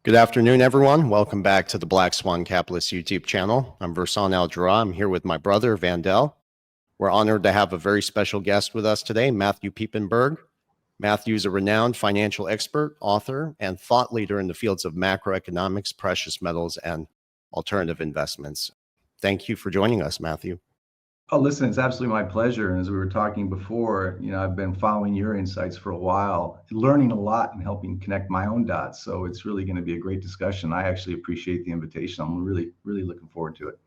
Good afternoon, everyone. Welcome back to the Black Swan Capitalist YouTube channel. I'm Versan Aljarrah. I'm here with my brother, Vandel. We're honored to have a very special guest with us today, Matthew Piepenburg. Matthew is a renowned financial expert, author, and thought leader in the fields of macroeconomics, precious metals, and alternative investments. Thank you for joining us, Matthew. Oh, listen, it's absolutely my pleasure. And as we were talking before, I've been following your insights for a while, learning a lot and helping connect my own dots. So it's really going to be a great discussion. I actually appreciate the invitation. I'm really looking forward to it.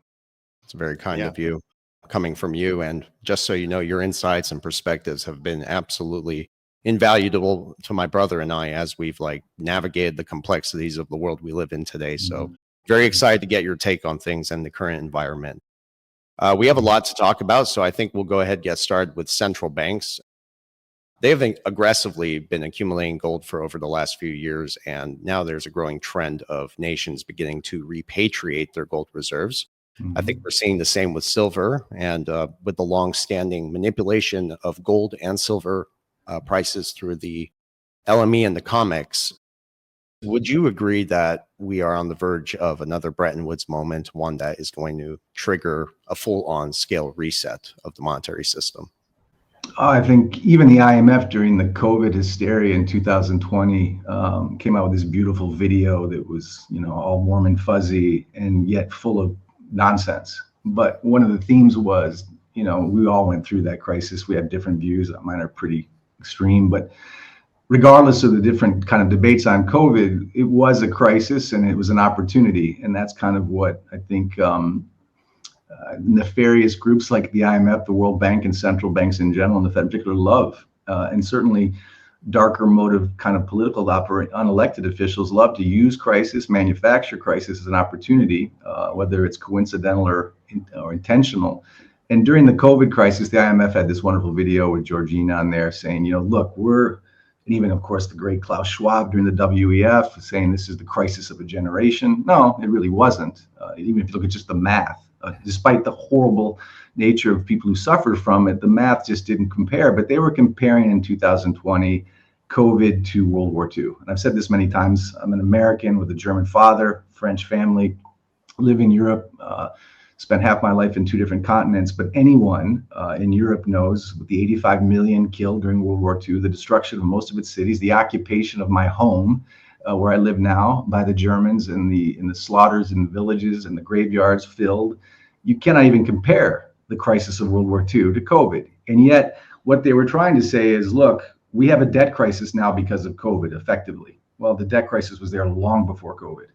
It's very kind of you, coming from you. And just so you know, your insights and perspectives have been absolutely invaluable to my brother and I as we've navigated the complexities of the world we live in today. So very excited to get your take on things and the current environment. We have a lot to talk about, so I think we'll go ahead and get started with central banks. They have aggressively been accumulating gold for over the last few years, and now there's a growing trend of nations beginning to repatriate their gold reserves. I think we're seeing the same with silver, and with the long-standing manipulation of gold and silver prices through the LME and the COMEX. Would you agree that we are on the verge of another Bretton Woods moment, one that is going to trigger a full-on scale reset of the monetary system? I think even the IMF during the COVID hysteria in 2020 came out with this beautiful video that was, all warm and fuzzy and yet full of nonsense. But one of the themes was, we all went through that crisis. We had different views. Mine are pretty extreme, but regardless of the different kind of debates on COVID, it was a crisis and it was an opportunity. And that's kind of what I think nefarious groups like the IMF, the World Bank, and central banks in general, and the Fed in particular, love. And certainly darker motive kind of political unelected officials love to use crisis, manufacture crisis as an opportunity, whether it's coincidental or intentional. And during the COVID crisis, the IMF had this wonderful video with Georgina on there saying, look, and even, of course, the great Klaus Schwab during the WEF saying this is the crisis of a generation. No, it really wasn't. Even if you look at just the math, despite the horrible nature of people who suffered from it, the math just didn't compare. But they were comparing in 2020 COVID to World War II. And I've said this many times. I'm an American with a German father, French family, live in Europe, spent half my life in two different continents, but anyone in Europe knows with the 85 million killed during World War II, the destruction of most of its cities, the occupation of my home, where I live now, by the Germans, and the slaughters in the villages and the graveyards filled. You cannot even compare the crisis of World War II to COVID. And yet what they were trying to say is, look, we have a debt crisis now because of COVID, effectively. Well, the debt crisis was there long before COVID.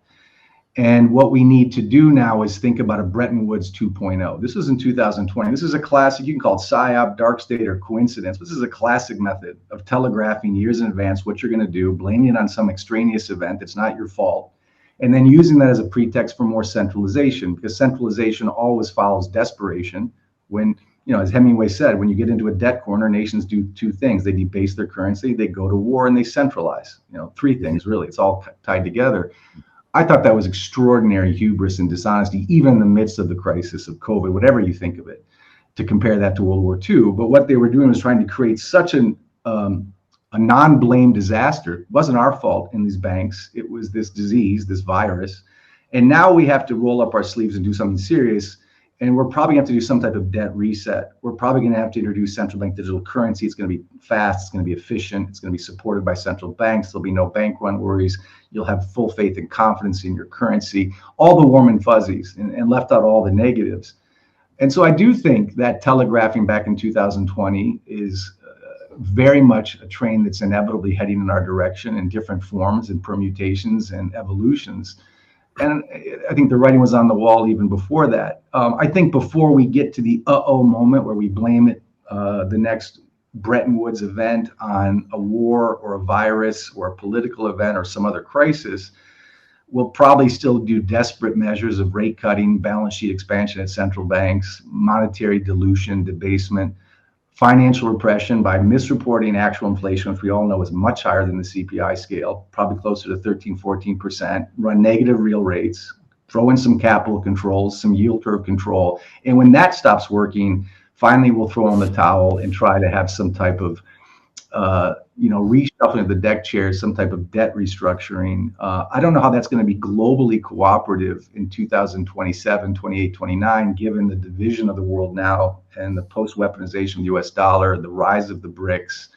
And what we need to do now is think about a Bretton Woods 2.0. This was in 2020. This is a classic, you can call it PSYOP, dark state, or coincidence. This is a classic method of telegraphing years in advance what you're going to do, blaming it on some extraneous event that's not your fault, and then using that as a pretext for more centralization, because centralization always follows desperation. When, as Hemingway said, when you get into a debt corner, nations do two things. They debase their currency, they go to war, and they centralize. Three things, really. It's all tied together. I thought that was extraordinary hubris and dishonesty, even in the midst of the crisis of COVID, whatever you think of it, to compare that to World War II. But what they were doing was trying to create such a non-blame disaster. It wasn't our fault in these banks. It was this disease, this virus. And now we have to roll up our sleeves and do something serious. And we're probably going to have to do some type of debt reset. We're probably going to have to introduce central bank digital currency. It's going to be fast. It's going to be efficient. It's going to be supported by central banks. There'll be no bank run worries. You'll have full faith and confidence in your currency, all the warm and fuzzies, and left out all the negatives. And so I do think that telegraphing back in 2020 is very much a train that's inevitably heading in our direction in different forms and permutations and evolutions. And I think the writing was on the wall even before that. I think before we get to the moment where we blame it, the next Bretton Woods event on a war or a virus or a political event or some other crisis, we'll probably still do desperate measures of rate cutting, balance sheet expansion at central banks, monetary dilution, debasement, financial repression by misreporting actual inflation, which we all know is much higher than the CPI scale, probably closer to 13-14%, run negative real rates, throw in some capital controls, some yield curve control. And when that stops working, finally we'll throw in the towel and try to have some type of reshuffling of the deck chairs, some type of debt restructuring. I don't know how that's going to be globally cooperative in 2027, 28, 29, given the division of the world now and the post-weaponization of the US dollar, the rise of the BRICS,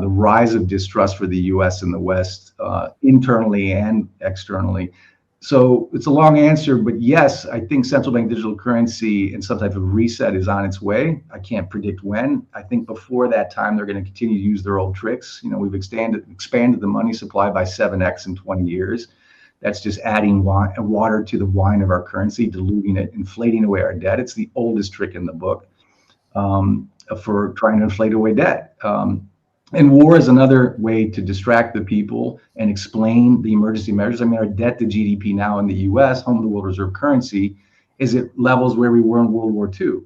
the rise of distrust for the US and the West, internally and externally. So it's a long answer, but yes, I think central bank digital currency and some type of reset is on its way. I can't predict when. I think before that time, they're going to continue to use their old tricks. We've expanded the money supply by 7x in 20 years. That's just adding water to the wine of our currency, diluting it, inflating away our debt. It's the oldest trick in the book for trying to inflate away debt. And war is another way to distract the people and explain the emergency measures. I mean, our debt to GDP now in the US, home of the world reserve currency, is at levels where we were in World War II.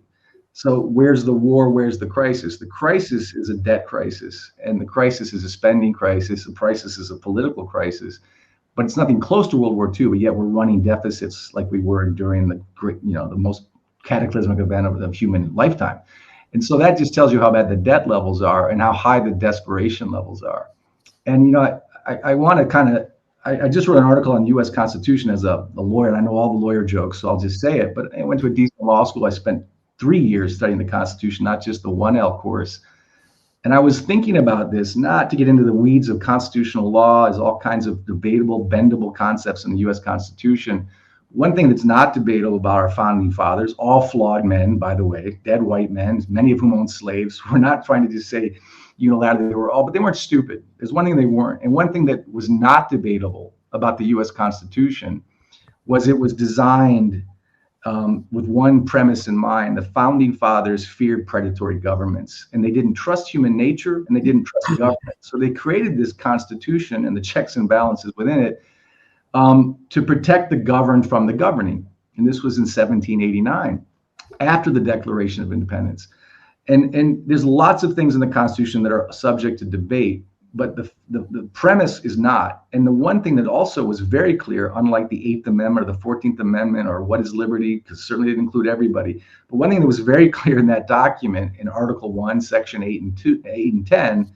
So where's the war? Where's the crisis? The crisis is a debt crisis, and the crisis is a spending crisis. The crisis is a political crisis, but it's nothing close to World War II, but yet we're running deficits like we were during the great, the most cataclysmic event of human lifetime. And so that just tells you how bad the debt levels are and how high the desperation levels are. And, I want to I just wrote an article on U.S. Constitution as a lawyer, and I know all the lawyer jokes, so I'll just say it. But I went to a decent law school. I spent 3 years studying the Constitution, not just the 1L course. And I was thinking about this, not to get into the weeds of constitutional law, as all kinds of debatable, bendable concepts in the U.S. Constitution. One thing that's not debatable about our founding fathers, all flawed men, by the way, dead white men, many of whom owned slaves. We're not trying to just say unilaterally they were all, but they weren't stupid. There's one thing they weren't. And one thing that was not debatable about the U.S. Constitution was it was designed with one premise in mind. The founding fathers feared predatory governments, and they didn't trust human nature, and they didn't trust government. So they created this Constitution and the checks and balances within it to protect the governed from the governing. And this was in 1789, after the Declaration of Independence. And there's lots of things in the Constitution that are subject to debate, but the premise is not. And the one thing that also was very clear, unlike the 8th Amendment or the 14th Amendment or what is liberty, because certainly it didn't include everybody, but one thing that was very clear in that document, in Article 1, Section 8 and 10,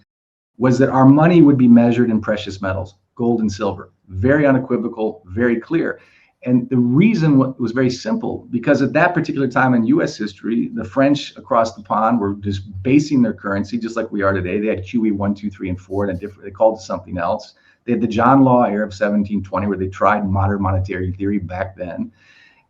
was that our money would be measured in precious metals, gold and silver. Very unequivocal, very clear. And the reason was very simple, because at that particular time in U.S. history, the French across the pond were just basing their currency just like we are today. They had QE 1, 2, 3, and 4, and they called it something else. They had the John Law era of 1720, where they tried modern monetary theory back then.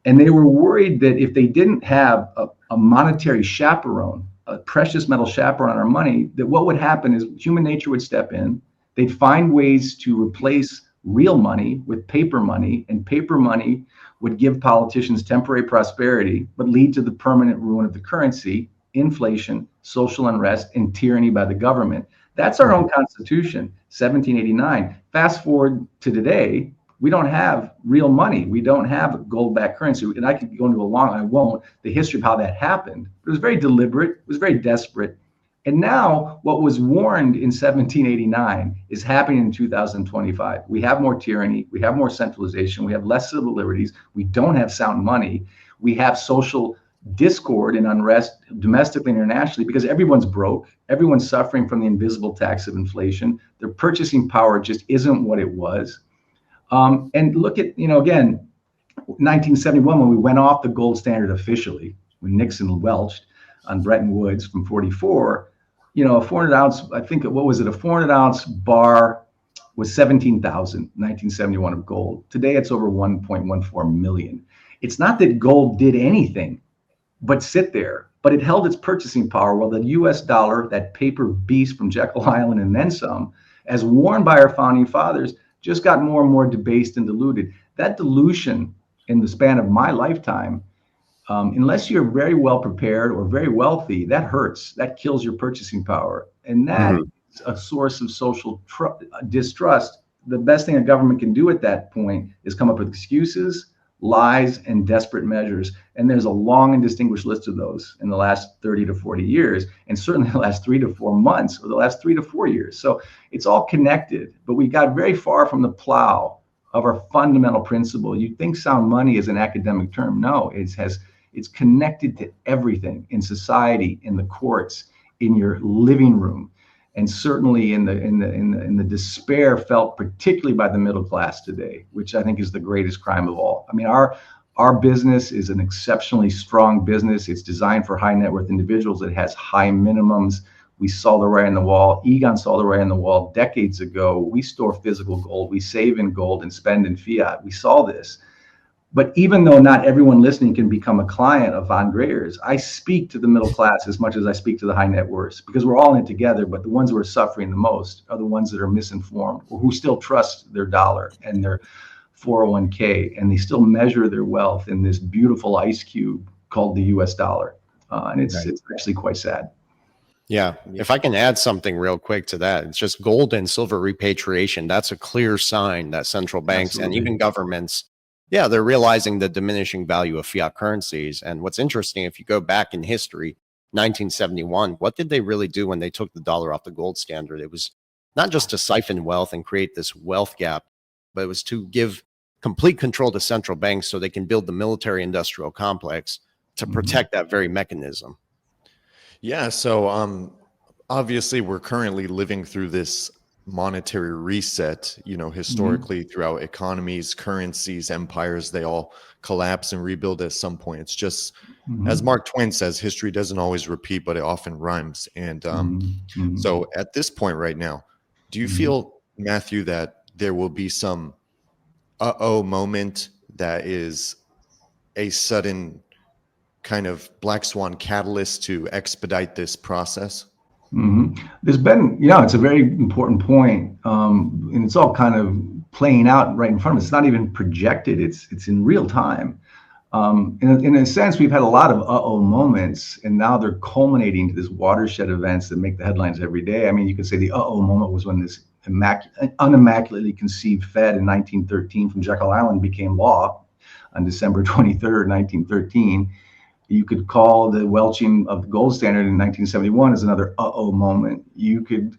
And they were worried that if they didn't have a monetary chaperone, a precious metal chaperone on our money, that what would happen is human nature would step in. They'd find ways to replace real money with paper money, and paper money would give politicians temporary prosperity, but lead to the permanent ruin of the currency, inflation, social unrest, and tyranny by the government. That's our own Constitution, 1789. Fast forward to today, we don't have real money. We don't have gold-backed currency. And I could go into I won't, the history of how that happened. It was very deliberate. It was very desperate. And now what was warned in 1789 is happening in 2025. We have more tyranny. We have more centralization. We have less civil liberties. We don't have sound money. We have social discord and unrest domestically and internationally because everyone's broke. Everyone's suffering from the invisible tax of inflation. Their purchasing power just isn't what it was. And look at, again, 1971, when we went off the gold standard officially, when Nixon welched on Bretton Woods from 44, a 400 ounce, I think, what was it? A 400 ounce bar was 17,000, 1971 of gold. Today it's over 1.14 million. It's not that gold did anything but sit there, but it held its purchasing power while the US dollar, that paper beast from Jekyll Island and then some, as warned by our founding fathers, just got more and more debased and diluted. That dilution in the span of my lifetime, unless you're very well prepared or very wealthy, that hurts. That kills your purchasing power. And that is a source of social distrust. The best thing a government can do at that point is come up with excuses, lies, and desperate measures. And there's a long and distinguished list of those in the last 30 to 40 years, and certainly the last 3 to 4 months or the last 3 to 4 years. So it's all connected, but we got very far from the plow of our fundamental principle. You think sound money is an academic term. No, it's connected to everything in society, in the courts, in your living room. and certainly in the despair felt particularly by the middle class today, which I think is the greatest crime of all. I mean, our business is an exceptionally strong business. It's designed for high net worth individuals. It has high minimums. We saw the writing on the wall. Egon saw the writing on the wall decades ago. We store physical gold. We save in gold and spend in fiat. We saw this. But even though not everyone listening can become a client of Von Greyer's, I speak to the middle class as much as I speak to the high net worths, because we're all in it together. But the ones who are suffering the most are the ones that are misinformed, or who still trust their dollar and their 401k, and they still measure their wealth in this beautiful ice cube called the US dollar. And it's actually quite sad. Yeah. If I can add something real quick to that, it's just gold and silver repatriation. That's a clear sign that central banks and even governments, they're realizing the diminishing value of fiat currencies. And what's interesting, if you go back in history, 1971, what did they really do when they took the dollar off the gold standard? It was not just to siphon wealth and create this wealth gap, but it was to give complete control to central banks so they can build the military industrial complex to protect that very mechanism. Yeah. So obviously we're currently living through this monetary reset. Historically throughout economies, currencies, empires, they all collapse and rebuild at some point. It's just, as Mark Twain says, history doesn't always repeat, but it often rhymes. And so at this point right now, do you feel, Matthew, that there will be some moment that is a sudden kind of black swan catalyst to expedite this process? There's been, it's a very important point, and it's all kind of playing out right in front of us. It's not even projected; it's in real time. In a sense, we've had a lot of moments, and now they're culminating to this watershed events that make the headlines every day. I mean, you could say the moment was when this unimmaculately conceived Fed in 1913 from Jekyll Island became law on December 23rd, 1913. You could call the welching of the gold standard in 1971 as another moment. You could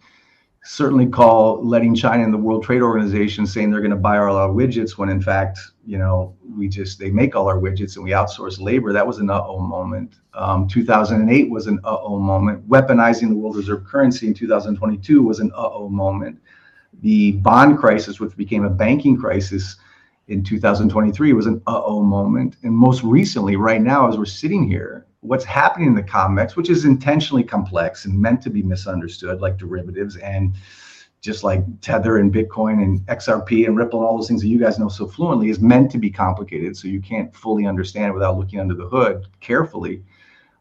certainly call letting China and the World Trade Organization saying they're going to buy all our widgets when in fact, they make all our widgets and we outsource labor. That was an moment. 2008 was an moment. Weaponizing the world reserve currency in 2022 was an moment. The bond crisis, which became a banking crisis in 2023, was an moment. And most recently, right now, as we're sitting here, what's happening in the COMEX, which is intentionally complex and meant to be misunderstood, like derivatives and just like Tether and Bitcoin and XRP and Ripple and all those things that you guys know so fluently, is meant to be complicated. So you can't fully understand it without looking under the hood carefully.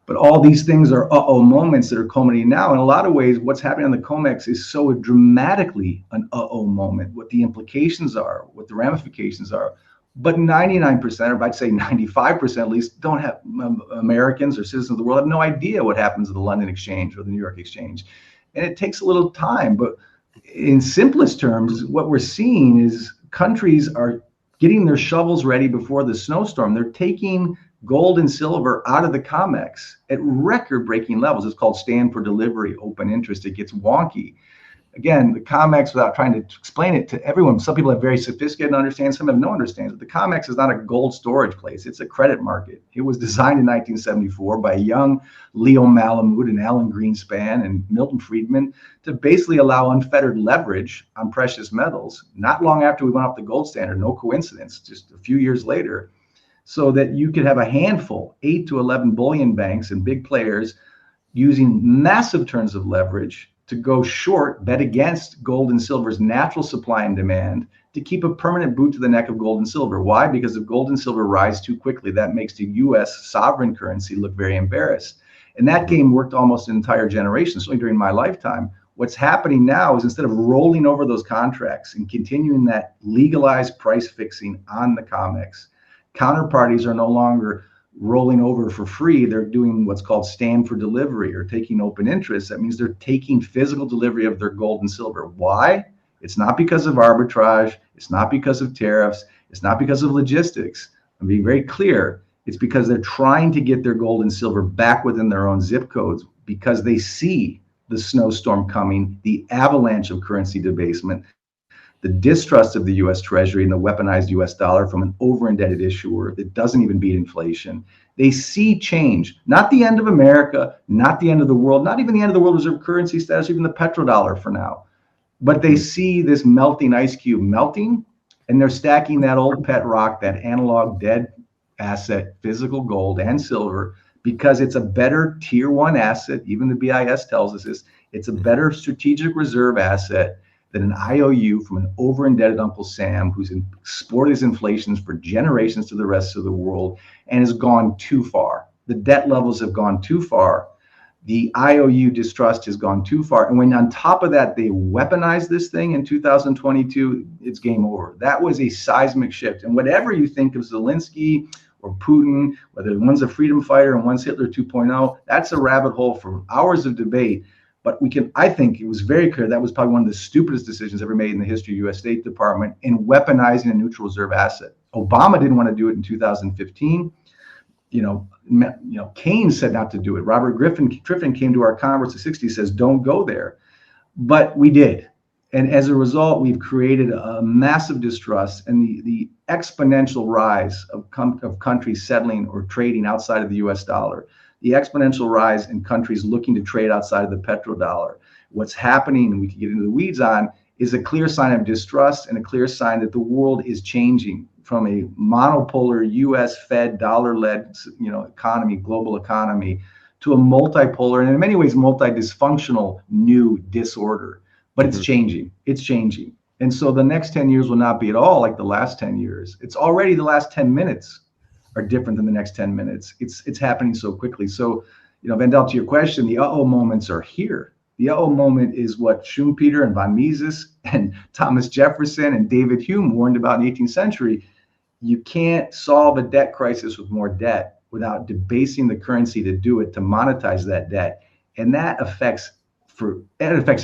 But all these things are moments that are culminating now. In a lot of ways, what's happening on the COMEX is so dramatically an moment, what the implications are, what the ramifications are. But 99%, or I'd say 95% at least, don't have, Americans or citizens of the world have no idea what happens at the London Exchange or the New York Exchange. And it takes a little time. But in simplest terms, what we're seeing is countries are getting their shovels ready before the snowstorm. They're taking gold and silver out of the COMEX at record-breaking levels. It's called stand for delivery, open interest. It gets wonky. Again, the COMEX, without trying to explain it to everyone, some people have very sophisticated understanding, some have no understanding. The COMEX is not a gold storage place. It's a credit market. It was designed in 1974 by young Leo Malamud and Alan Greenspan and Milton Friedman to basically allow unfettered leverage on precious metals. Not long after we went off the gold standard, no coincidence, just a few years later, so that you could have a handful, 8 to 11 bullion banks and big players using massive turns of leverage to go short, bet against gold and silver's natural supply and demand to keep a permanent boot to the neck of gold and silver. Why? Because if gold and silver rise too quickly, that makes the US sovereign currency look very embarrassed. And that game worked almost an entire generation, certainly during my lifetime. What's happening now is instead of rolling over those contracts and continuing that legalized price fixing on the COMEX, counterparties are no longer rolling over for free. They're doing what's called stand for delivery or taking open interest. That means they're taking physical delivery of their gold and silver. Why? It's not because of arbitrage. It's not because of tariffs. It's not because of logistics. I'm being very clear. It's because they're trying to get their gold and silver back within their own zip codes because they see the snowstorm coming, the avalanche of currency debasement, the distrust of the US Treasury and the weaponized US dollar from an over-indebted issuer that doesn't even beat inflation. They see change, not the end of America, not the end of the world, not even the end of the world reserve currency status, even the petrodollar for now. But they see this melting ice cube melting, and they're stacking that old pet rock, that analog dead asset, physical gold and silver, because it's a better tier one asset. Even the BIS tells us this. It's a better strategic reserve asset than an IOU from an over-indebted Uncle Sam who's exported his inflations for generations to the rest of the world and has gone too far. The debt levels have gone too far. The IOU distrust has gone too far. And when on top of that, they weaponize this thing in 2022, it's game over. That was a seismic shift. And whatever you think of Zelensky or Putin, whether one's a freedom fighter and one's Hitler 2.0, that's a rabbit hole for hours of debate. But I think it was very clear that was probably one of the stupidest decisions ever made in the history of U.S. State Department in weaponizing a neutral reserve asset. Obama didn't want to do it in 2015. Keynes said not to do it. Robert Griffin came to our conference in the 60s, says, don't go there. But we did. And as a result, we've created a massive distrust, and the exponential rise of countries settling or trading outside of the US dollar, the exponential rise in countries looking to trade outside of the petrodollar. What's happening, and we can get into the weeds on, is a clear sign of distrust and a clear sign that the world is changing from a monopolar US Fed dollar-led economy, global economy, to a multipolar and in many ways multi-dysfunctional new disorder. But it's changing. It's changing. And so the next 10 years will not be at all like the last 10 years. It's already the last 10 minutes are different than the next 10 minutes. It's happening so quickly. So, Vendel, to your question, the uh-oh moments are here. The uh-oh moment is what Schumpeter and von Mises and Thomas Jefferson and David Hume warned about in the 18th century. You can't solve a debt crisis with more debt without debasing the currency to do it, to monetize that debt. And that affects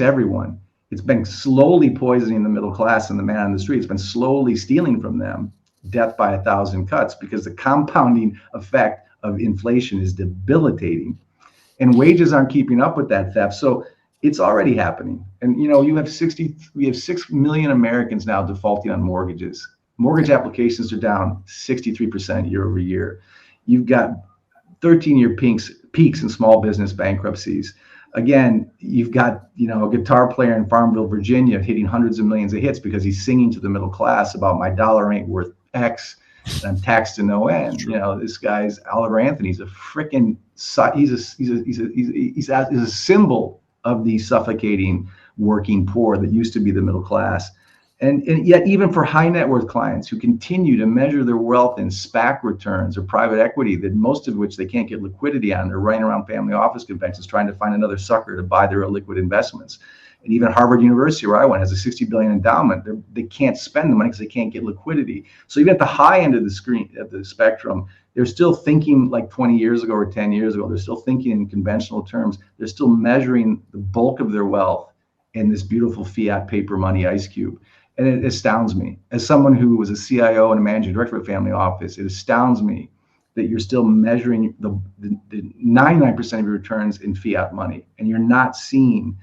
everyone. It's been slowly poisoning the middle class and the man on the street. It's been slowly stealing from them, death by 1,000 cuts, because the compounding effect of inflation is debilitating. And wages aren't keeping up with that theft. So it's already happening. And we have 6 million Americans now defaulting on mortgages. Mortgage applications are down 63% year over year. You've got 13-year peaks in small business bankruptcies. Again, you've got a guitar player in Farmville, Virginia, hitting hundreds of millions of hits because he's singing to the middle class about my dollar ain't worth X, and I'm taxed to no end. This guy's Oliver Anthony's a freaking he's a symbol of the suffocating working poor that used to be the middle class. And yet, even for high net worth clients who continue to measure their wealth in SPAC returns or private equity, that most of which they can't get liquidity on, they're running around family office conventions trying to find another sucker to buy their illiquid investments. And even Harvard University, where I went, has a $60 billion endowment. They can't spend the money because they can't get liquidity. So even at the high end of the spectrum, they're still thinking like 20 years ago or 10 years ago. They're still thinking in conventional terms. They're still measuring the bulk of their wealth in this beautiful fiat paper money ice cube. And it astounds me, as someone who was a CIO and a managing director of a family office, it astounds me that you're still measuring the 99% of your returns in fiat money, and you're not seeing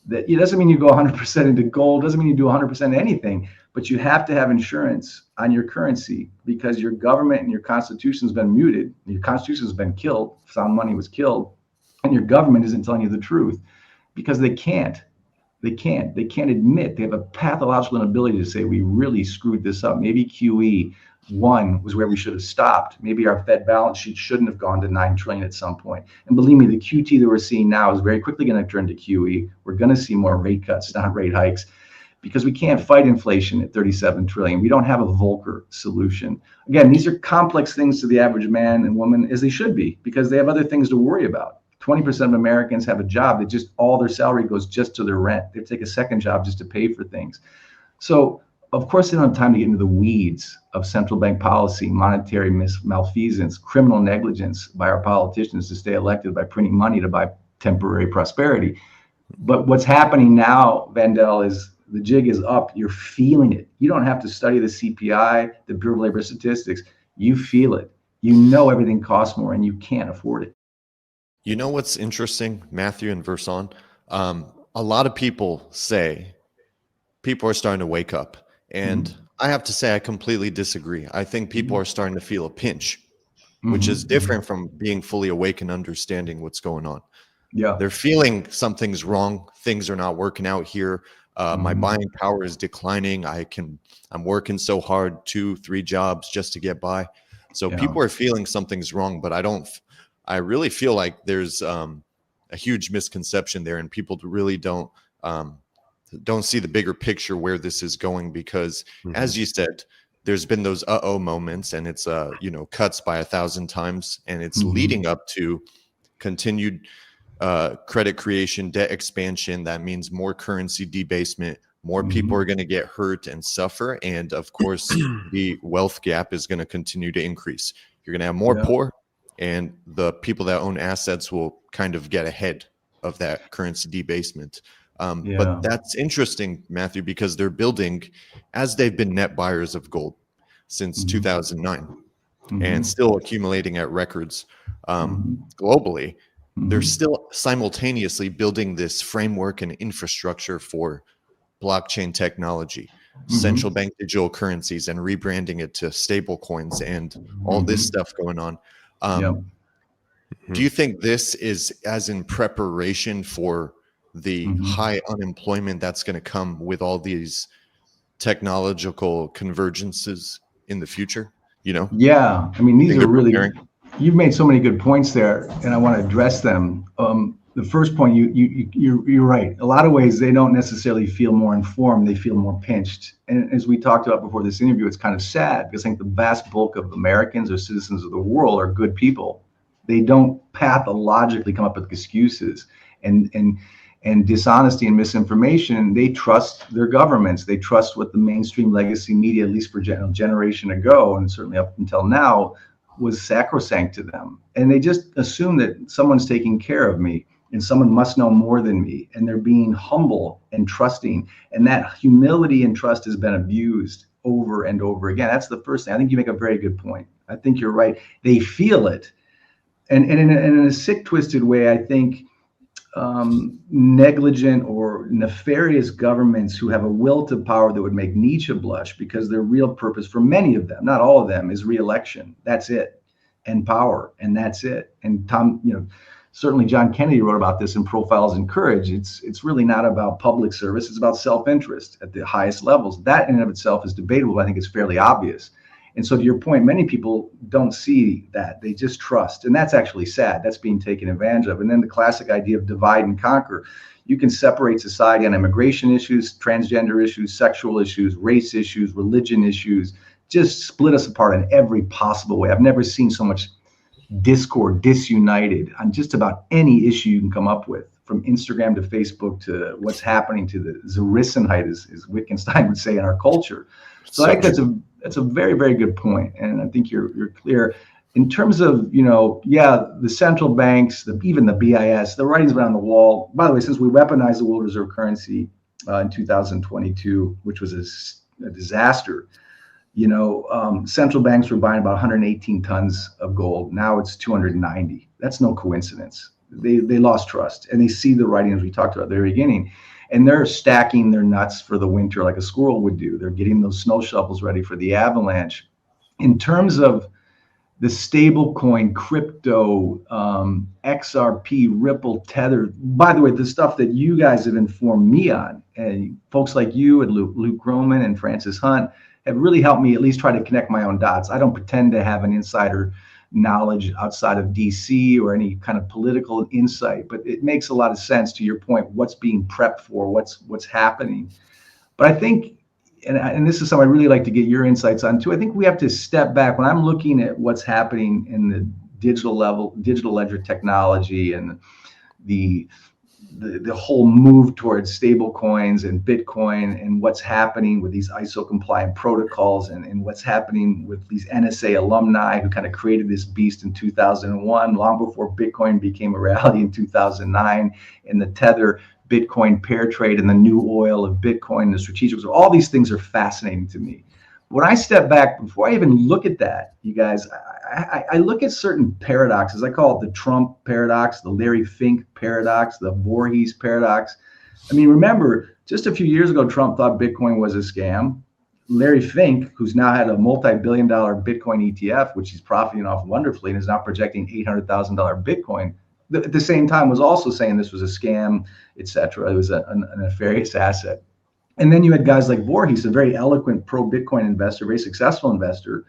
that. It doesn't mean you go 100% into gold, doesn't mean you do 100% anything, but you have to have insurance on your currency because your government and your constitution has been muted, your constitution has been killed, sound money was killed, and your government isn't telling you the truth because they can't. They can't admit, they have a pathological inability to say we really screwed this up. Maybe QE1 was where we should have stopped. Maybe our Fed balance sheet shouldn't have gone to 9 trillion at some point. And believe me, the QT that we're seeing now is very quickly going to turn to QE. We're going to see more rate cuts, not rate hikes, because we can't fight inflation at 37 trillion. We don't have a Volcker solution. Again, these are complex things to the average man and woman, as they should be, because they have other things to worry about. 20% of Americans have a job that just all their salary goes just to their rent. They take a second job just to pay for things. So, of course, they don't have time to get into the weeds of central bank policy, monetary malfeasance, criminal negligence by our politicians to stay elected by printing money to buy temporary prosperity. But what's happening now, Vendel, is the jig is up. You're feeling it. You don't have to study the CPI, the Bureau of Labor Statistics. You feel it. You know everything costs more and you can't afford it. You know what's interesting, Matthew and Versan? A lot of people say people are starting to wake up. And I have to say, I completely disagree. I think people are starting to feel a pinch, which is different from being fully awake and understanding what's going on. Yeah. They're feeling something's wrong. Things are not working out here. My buying power is declining. I'm working so hard, 2-3 jobs just to get by. So people are feeling something's wrong, but I really feel like there's a huge misconception there, and people really don't see the bigger picture where this is going, because as you said, there's been those moments, and it's cuts by 1,000 times, and it's leading up to continued credit creation, debt expansion. That means more currency debasement, more people are going to get hurt and suffer, and of course the wealth gap is going to continue to increase. You're going to have more poor, and the people that own assets will kind of get ahead of that currency debasement. But that's interesting, Matthew, because they're building, as they've been net buyers of gold since 2009 and still accumulating at records globally. They're still simultaneously building this framework and infrastructure for blockchain technology, central bank digital currencies, and rebranding it to stable coins and all this stuff going on. Do you think this is as in preparation for the high unemployment that's going to come with all these technological convergences in the future? Yeah, I mean, these are really, preparing? you've made so many good points there, and I want to address them. The first point, you're right. A lot of ways, they don't necessarily feel more informed; they feel more pinched. And as we talked about before this interview, it's kind of sad because I think the vast bulk of Americans or citizens of the world are good people. They don't pathologically come up with excuses and dishonesty and misinformation. They trust their governments. They trust what the mainstream legacy media, at least for a generation ago, and certainly up until now, was sacrosanct to them. And they just assume that someone's taking care of me and someone must know more than me. And they're being humble and trusting. And that humility and trust has been abused over and over again. That's the first thing. I think you make a very good point. I think you're right. They feel it. And in a sick, twisted way, I think negligent or nefarious governments who have a will to power that would make Nietzsche blush, because their real purpose for many of them, not all of them, is re-election. That's it. And power. And that's it. And certainly John Kennedy wrote about this in Profiles in Courage. It's really not about public service. It's about self-interest at the highest levels. That in and of itself is debatable. I think it's fairly obvious. And so to your point, many people don't see that. They just trust. And that's actually sad. That's being taken advantage of. And then the classic idea of divide and conquer. You can separate society on immigration issues, transgender issues, sexual issues, race issues, religion issues. Just split us apart in every possible way. I've never seen so much discord, disunited on just about any issue you can come up with, from Instagram to Facebook to what's happening to the Zerrissenheit, as Wittgenstein would say, in our culture. So I think that's a very, very good point. And I think you're clear. In terms of, the central banks, even the BIS, the writing's been on the wall. By the way, since we weaponized the world reserve currency in 2022, which was a disaster, central banks were buying about 118 tons of gold. Now it's 290. That's no coincidence. They lost trust, and they see the writing, as we talked about at the very beginning. And they're stacking their nuts for the winter like a squirrel would do. They're getting those snow shovels ready for the avalanche. In terms of the stablecoin, crypto, XRP, Ripple, Tether, by the way, the stuff that you guys have informed me on, and folks like you and Luke Groman and Francis Hunt have really helped me at least try to connect my own dots. I don't pretend to have an insider knowledge outside of DC or any kind of political insight, but it makes a lot of sense, to your point, what's being prepped for, what's happening. But I think, and this is something I really like to get your insights on too, I think we have to step back. When I'm looking at what's happening in the digital ledger technology and the whole move towards stable coins and Bitcoin, and what's happening with these ISO compliant protocols, and what's happening with these NSA alumni who kind of created this beast in 2001, long before Bitcoin became a reality in 2009, and the Tether Bitcoin pair trade and the new oil of Bitcoin, the strategic, all these things are fascinating to me. When I step back, before I even look at that, you guys, I look at certain paradoxes. I call it the Trump paradox, the Larry Fink paradox, the Voorhees paradox. I mean, remember, Just a few years ago, Trump thought Bitcoin was a scam. Larry Fink, who's now had a multi-billion-dollar Bitcoin ETF, which he's profiting off wonderfully, and is now projecting $800,000 Bitcoin, at the same time was also saying this was a scam, etc. It was a nefarious asset. And then you had guys like Voorhees, a very eloquent pro-Bitcoin investor, very successful investor,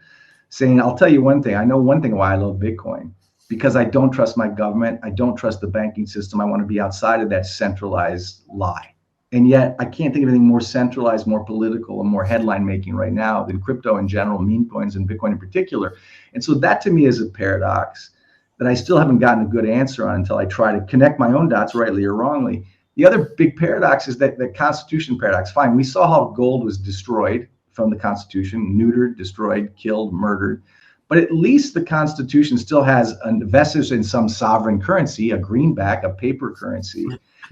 saying, I'll tell you one thing. I know one thing why I love Bitcoin, because I don't trust my government. I don't trust the banking system. I want to be outside of that centralized lie. And yet I can't think of anything more centralized, more political, and more headline making right now than crypto in general, meme coins and Bitcoin in particular. And so that to me is a paradox that I still haven't gotten a good answer on until I try to connect my own dots, rightly or wrongly. The other big paradox is that the Constitution paradox. Fine, we saw how gold was destroyed from the Constitution, neutered, destroyed, killed, murdered. But at least the Constitution still has a vestige in some sovereign currency, a greenback, a paper currency.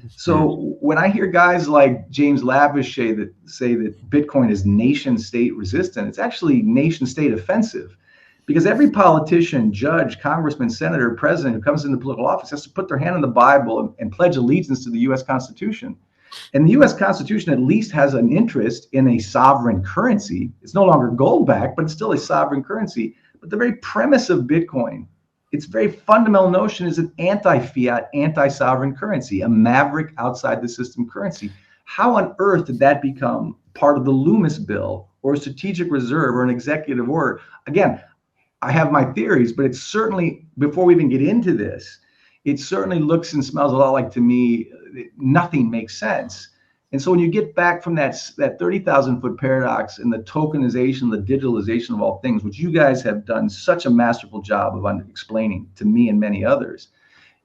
So when I hear guys like James Lavish say that Bitcoin is nation state resistant, it's actually nation state offensive, because every politician, judge, congressman, senator, president who comes into political office has to put their hand on the Bible and pledge allegiance to the U.S. Constitution. And the U.S. Constitution at least has an interest in a sovereign currency. It's no longer gold backed, but it's still a sovereign currency. But the very premise of Bitcoin, its very fundamental notion, is an anti-fiat, anti-sovereign currency, a maverick outside the system currency. How on earth did that become part of the Loomis bill or a strategic reserve or an executive order? Again, I have my theories, but it's certainly, before we even get into this, it certainly looks and smells a lot like, to me, nothing makes sense. And so when you get back from that 30,000 foot paradox and the tokenization, the digitalization of all things, which you guys have done such a masterful job of explaining to me and many others,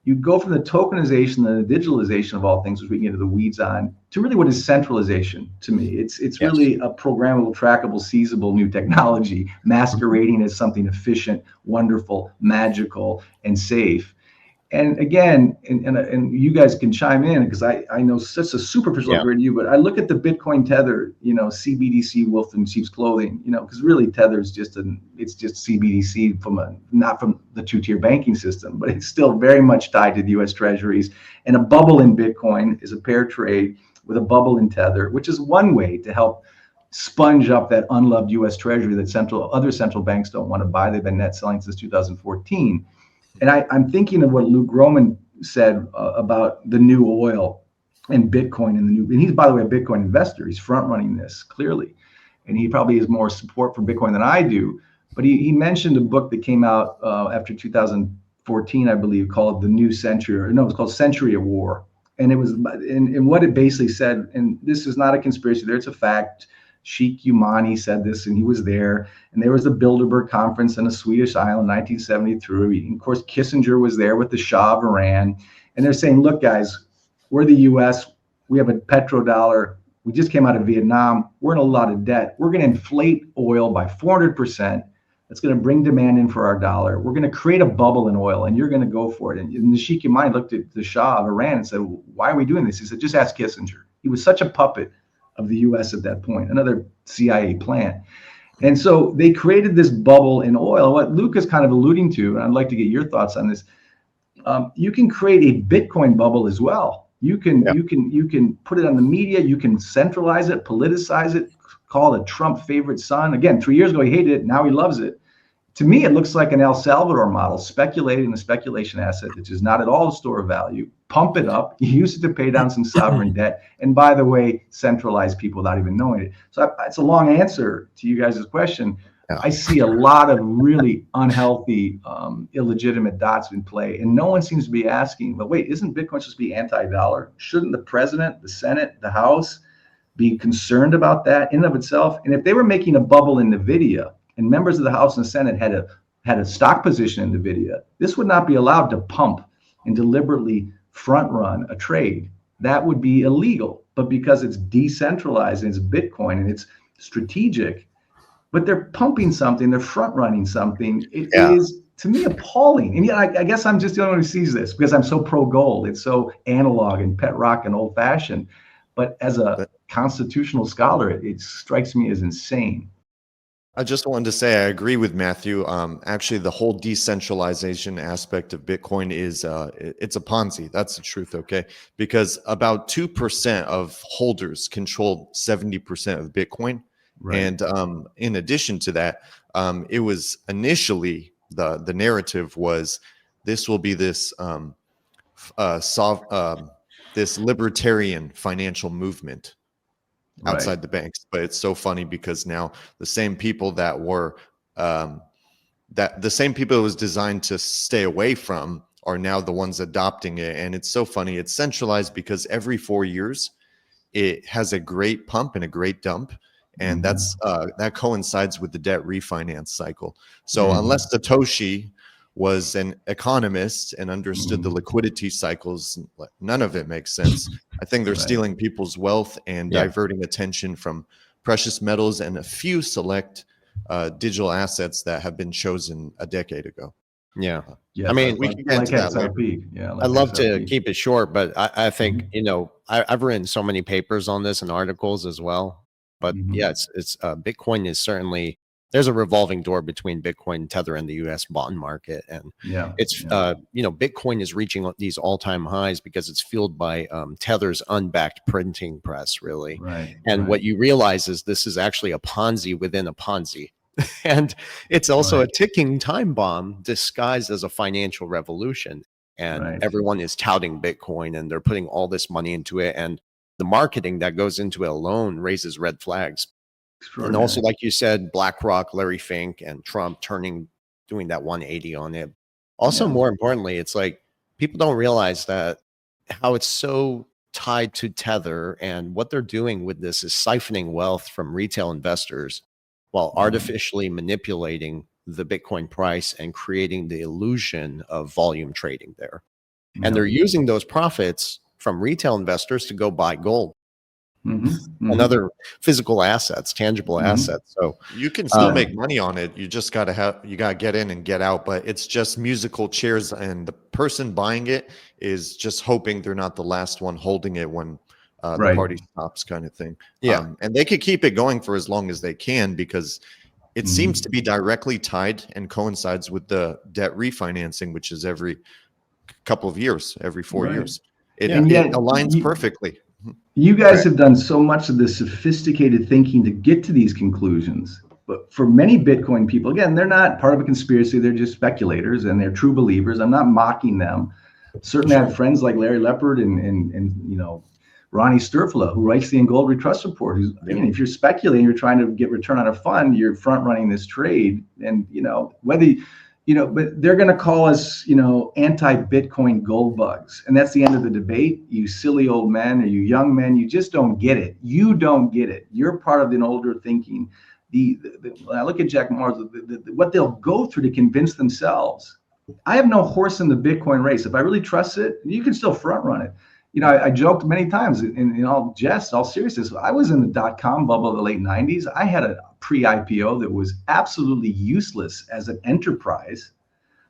you go from the tokenization and the digitalization of all things, which we can get into the weeds on, to really what is centralization to me. It's really a programmable, trackable, seizable new technology masquerading as something efficient, wonderful, magical, and safe. And again, and you guys can chime in, because I know such a superficial grid you, but I look at the Bitcoin Tether, CBDC wolf in sheep's clothing, because really Tether is it's just CBDC not from the two-tier banking system, but it's still very much tied to the U.S. Treasuries. And a bubble in Bitcoin is a pair trade with a bubble in Tether, which is one way to help sponge up that unloved U.S. Treasury that other central banks don't want to buy. They've been net selling since 2014. And I'm thinking of what Luke Gromen said about the new oil and Bitcoin and he's, by the way, a Bitcoin investor. He's front running this clearly. And he probably has more support for Bitcoin than I do. But he mentioned a book that came out after 2014, I believe, called The New Century, it was called Century of War. And it was, and what it basically said, and this is not a conspiracy theory, it's a fact. Sheikh Yamani said this, and he was there. And there was the Bilderberg conference in a Swedish island in 1973. And of course, Kissinger was there with the Shah of Iran. And they're saying, look, guys, we're the US. We have a petrodollar. We just came out of Vietnam. We're in a lot of debt. We're going to inflate oil by 400%. That's going to bring demand in for our dollar. We're going to create a bubble in oil, and you're going to go for it. And the Sheikh Yamani looked at the Shah of Iran and said, why are we doing this? He said, just ask Kissinger. He was such a puppet of the US at that point, another CIA plant. And so they created this bubble in oil. What Luke is kind of alluding to, and I'd like to get your thoughts on this, you can create a Bitcoin bubble as well. You can put it on the media, you can centralize it, politicize it, call it a Trump favorite son. Again, 3 years ago he hated it, now he loves it. To me, it looks like an El Salvador model, speculating a speculation asset, which is not at all a store of value. Pump it up, use it to pay down some sovereign debt, and by the way, centralize people without even knowing it. So it's a long answer to you guys' question. Yeah. I see a lot of really unhealthy, illegitimate dots in play, and no one seems to be asking, but wait, isn't Bitcoin supposed to be anti-dollar? Shouldn't the president, the Senate, the House be concerned about that in and of itself? And if they were making a bubble in NVIDIA, and members of the House and Senate had a stock position in NVIDIA, this would not be allowed to pump and deliberately front run a trade. That would be illegal. But because it's decentralized and it's Bitcoin and it's strategic, but they're pumping something, they're front running something. It is, to me, appalling. And yet I guess I'm just the only one who sees this because I'm so pro gold. It's so analog and pet rock and old fashioned. But as a constitutional scholar, it strikes me as insane. I just wanted to say I agree with Matthew. Actually, the whole decentralization aspect of Bitcoin is it's a Ponzi. That's the truth, okay? Because about 2% of holders control 70% of Bitcoin, Right. and in addition to that, it was initially the narrative was this will be this this libertarian financial movement outside Right. the banks. But it's so funny because now the same people that were um, that the same people it was designed to stay away from are now the ones adopting it. And it's so funny. It's centralized because every 4 years it has a great pump and a great dump. And that's that coincides with the debt refinance cycle. So unless Satoshi was an economist and understood the liquidity cycles, none of it makes sense. I think they're Right. stealing people's wealth and diverting attention from precious metals and a few select digital assets that have been chosen a decade ago. Yeah. Yes, I mean, We can get like into that later. XRP. Yeah, I like love to XRP. keep it short, but I think, you know, I've written so many papers on this and articles as well. But yeah, it's Bitcoin is certainly, there's a revolving door between Bitcoin, Tether, and the US bond market. And Yeah. it's, you know, Bitcoin is reaching these all-time highs because it's fueled by Tether's unbacked printing press, really. Right. And right. what you realize is this is actually a Ponzi within a Ponzi. And it's also a ticking time bomb disguised as a financial revolution. And everyone is touting Bitcoin and they're putting all this money into it. And the marketing that goes into it alone raises red flags. And also, like you said, BlackRock, Larry Fink, and Trump doing that 180 on it. Also, more importantly, it's like people don't realize that how it's so tied to Tether, and what they're doing with this is siphoning wealth from retail investors while artificially manipulating the Bitcoin price and creating the illusion of volume trading there. And they're using those profits from retail investors to go buy gold and other physical assets, tangible assets. So you can still make money on it. You just got to get in and get out, but it's just musical chairs. And the person buying it is just hoping they're not the last one holding it when the party stops, kind of thing. Yeah. And they could keep it going for as long as they can because it seems to be directly tied and coincides with the debt refinancing, which is every couple of years, every 4 years. It aligns perfectly. You guys have done so much of this sophisticated thinking to get to these conclusions. But for many Bitcoin people, again, they're not part of a conspiracy. They're just speculators and they're true believers. I'm not mocking them. Certainly, I have friends like Larry Leopard and you know, Ronnie Sturfla, who writes the In Gold We Trust report. Who's, I mean, if you're speculating, you're trying to get return on a fund, you're front running this trade. And, you know, whether, you know, but they're going to call us, you know, anti-Bitcoin gold bugs. And that's the end of the debate. You silly old men or you young men, you just don't get it. You don't get it. You're part of an older thinking. When I look at Jack Mars, what they'll go through to convince themselves. I have no horse in the Bitcoin race. If I really trust it, you can still front run it. You know, I joked many times in all jest, all seriousness. I was in the dot-com bubble of the late 90s. I had a pre-IPO that was absolutely useless as an enterprise,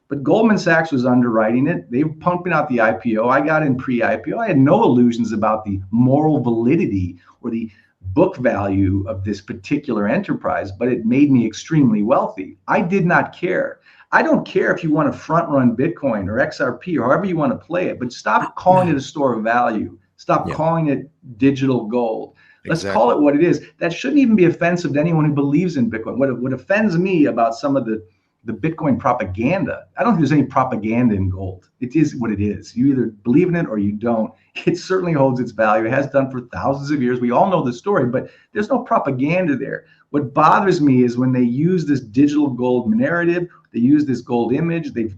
but Goldman Sachs was underwriting it. They were pumping out the IPO. I got in pre-IPO. I had no illusions about the moral validity or the book value of this particular enterprise, but it made me extremely wealthy. I did not care. I don't care if you want to front run Bitcoin or XRP or however you want to play it, but stop calling it a store of value. Stop calling it digital gold. Let's call it what it is. That shouldn't even be offensive to anyone who believes in Bitcoin. What offends me about some of the Bitcoin propaganda, I don't think there's any propaganda in gold. It is what it is. You either believe in it or you don't. It certainly holds its value. It has done for thousands of years. We all know the story, but there's no propaganda there. What bothers me is when they use this digital gold narrative, they use this gold image, they've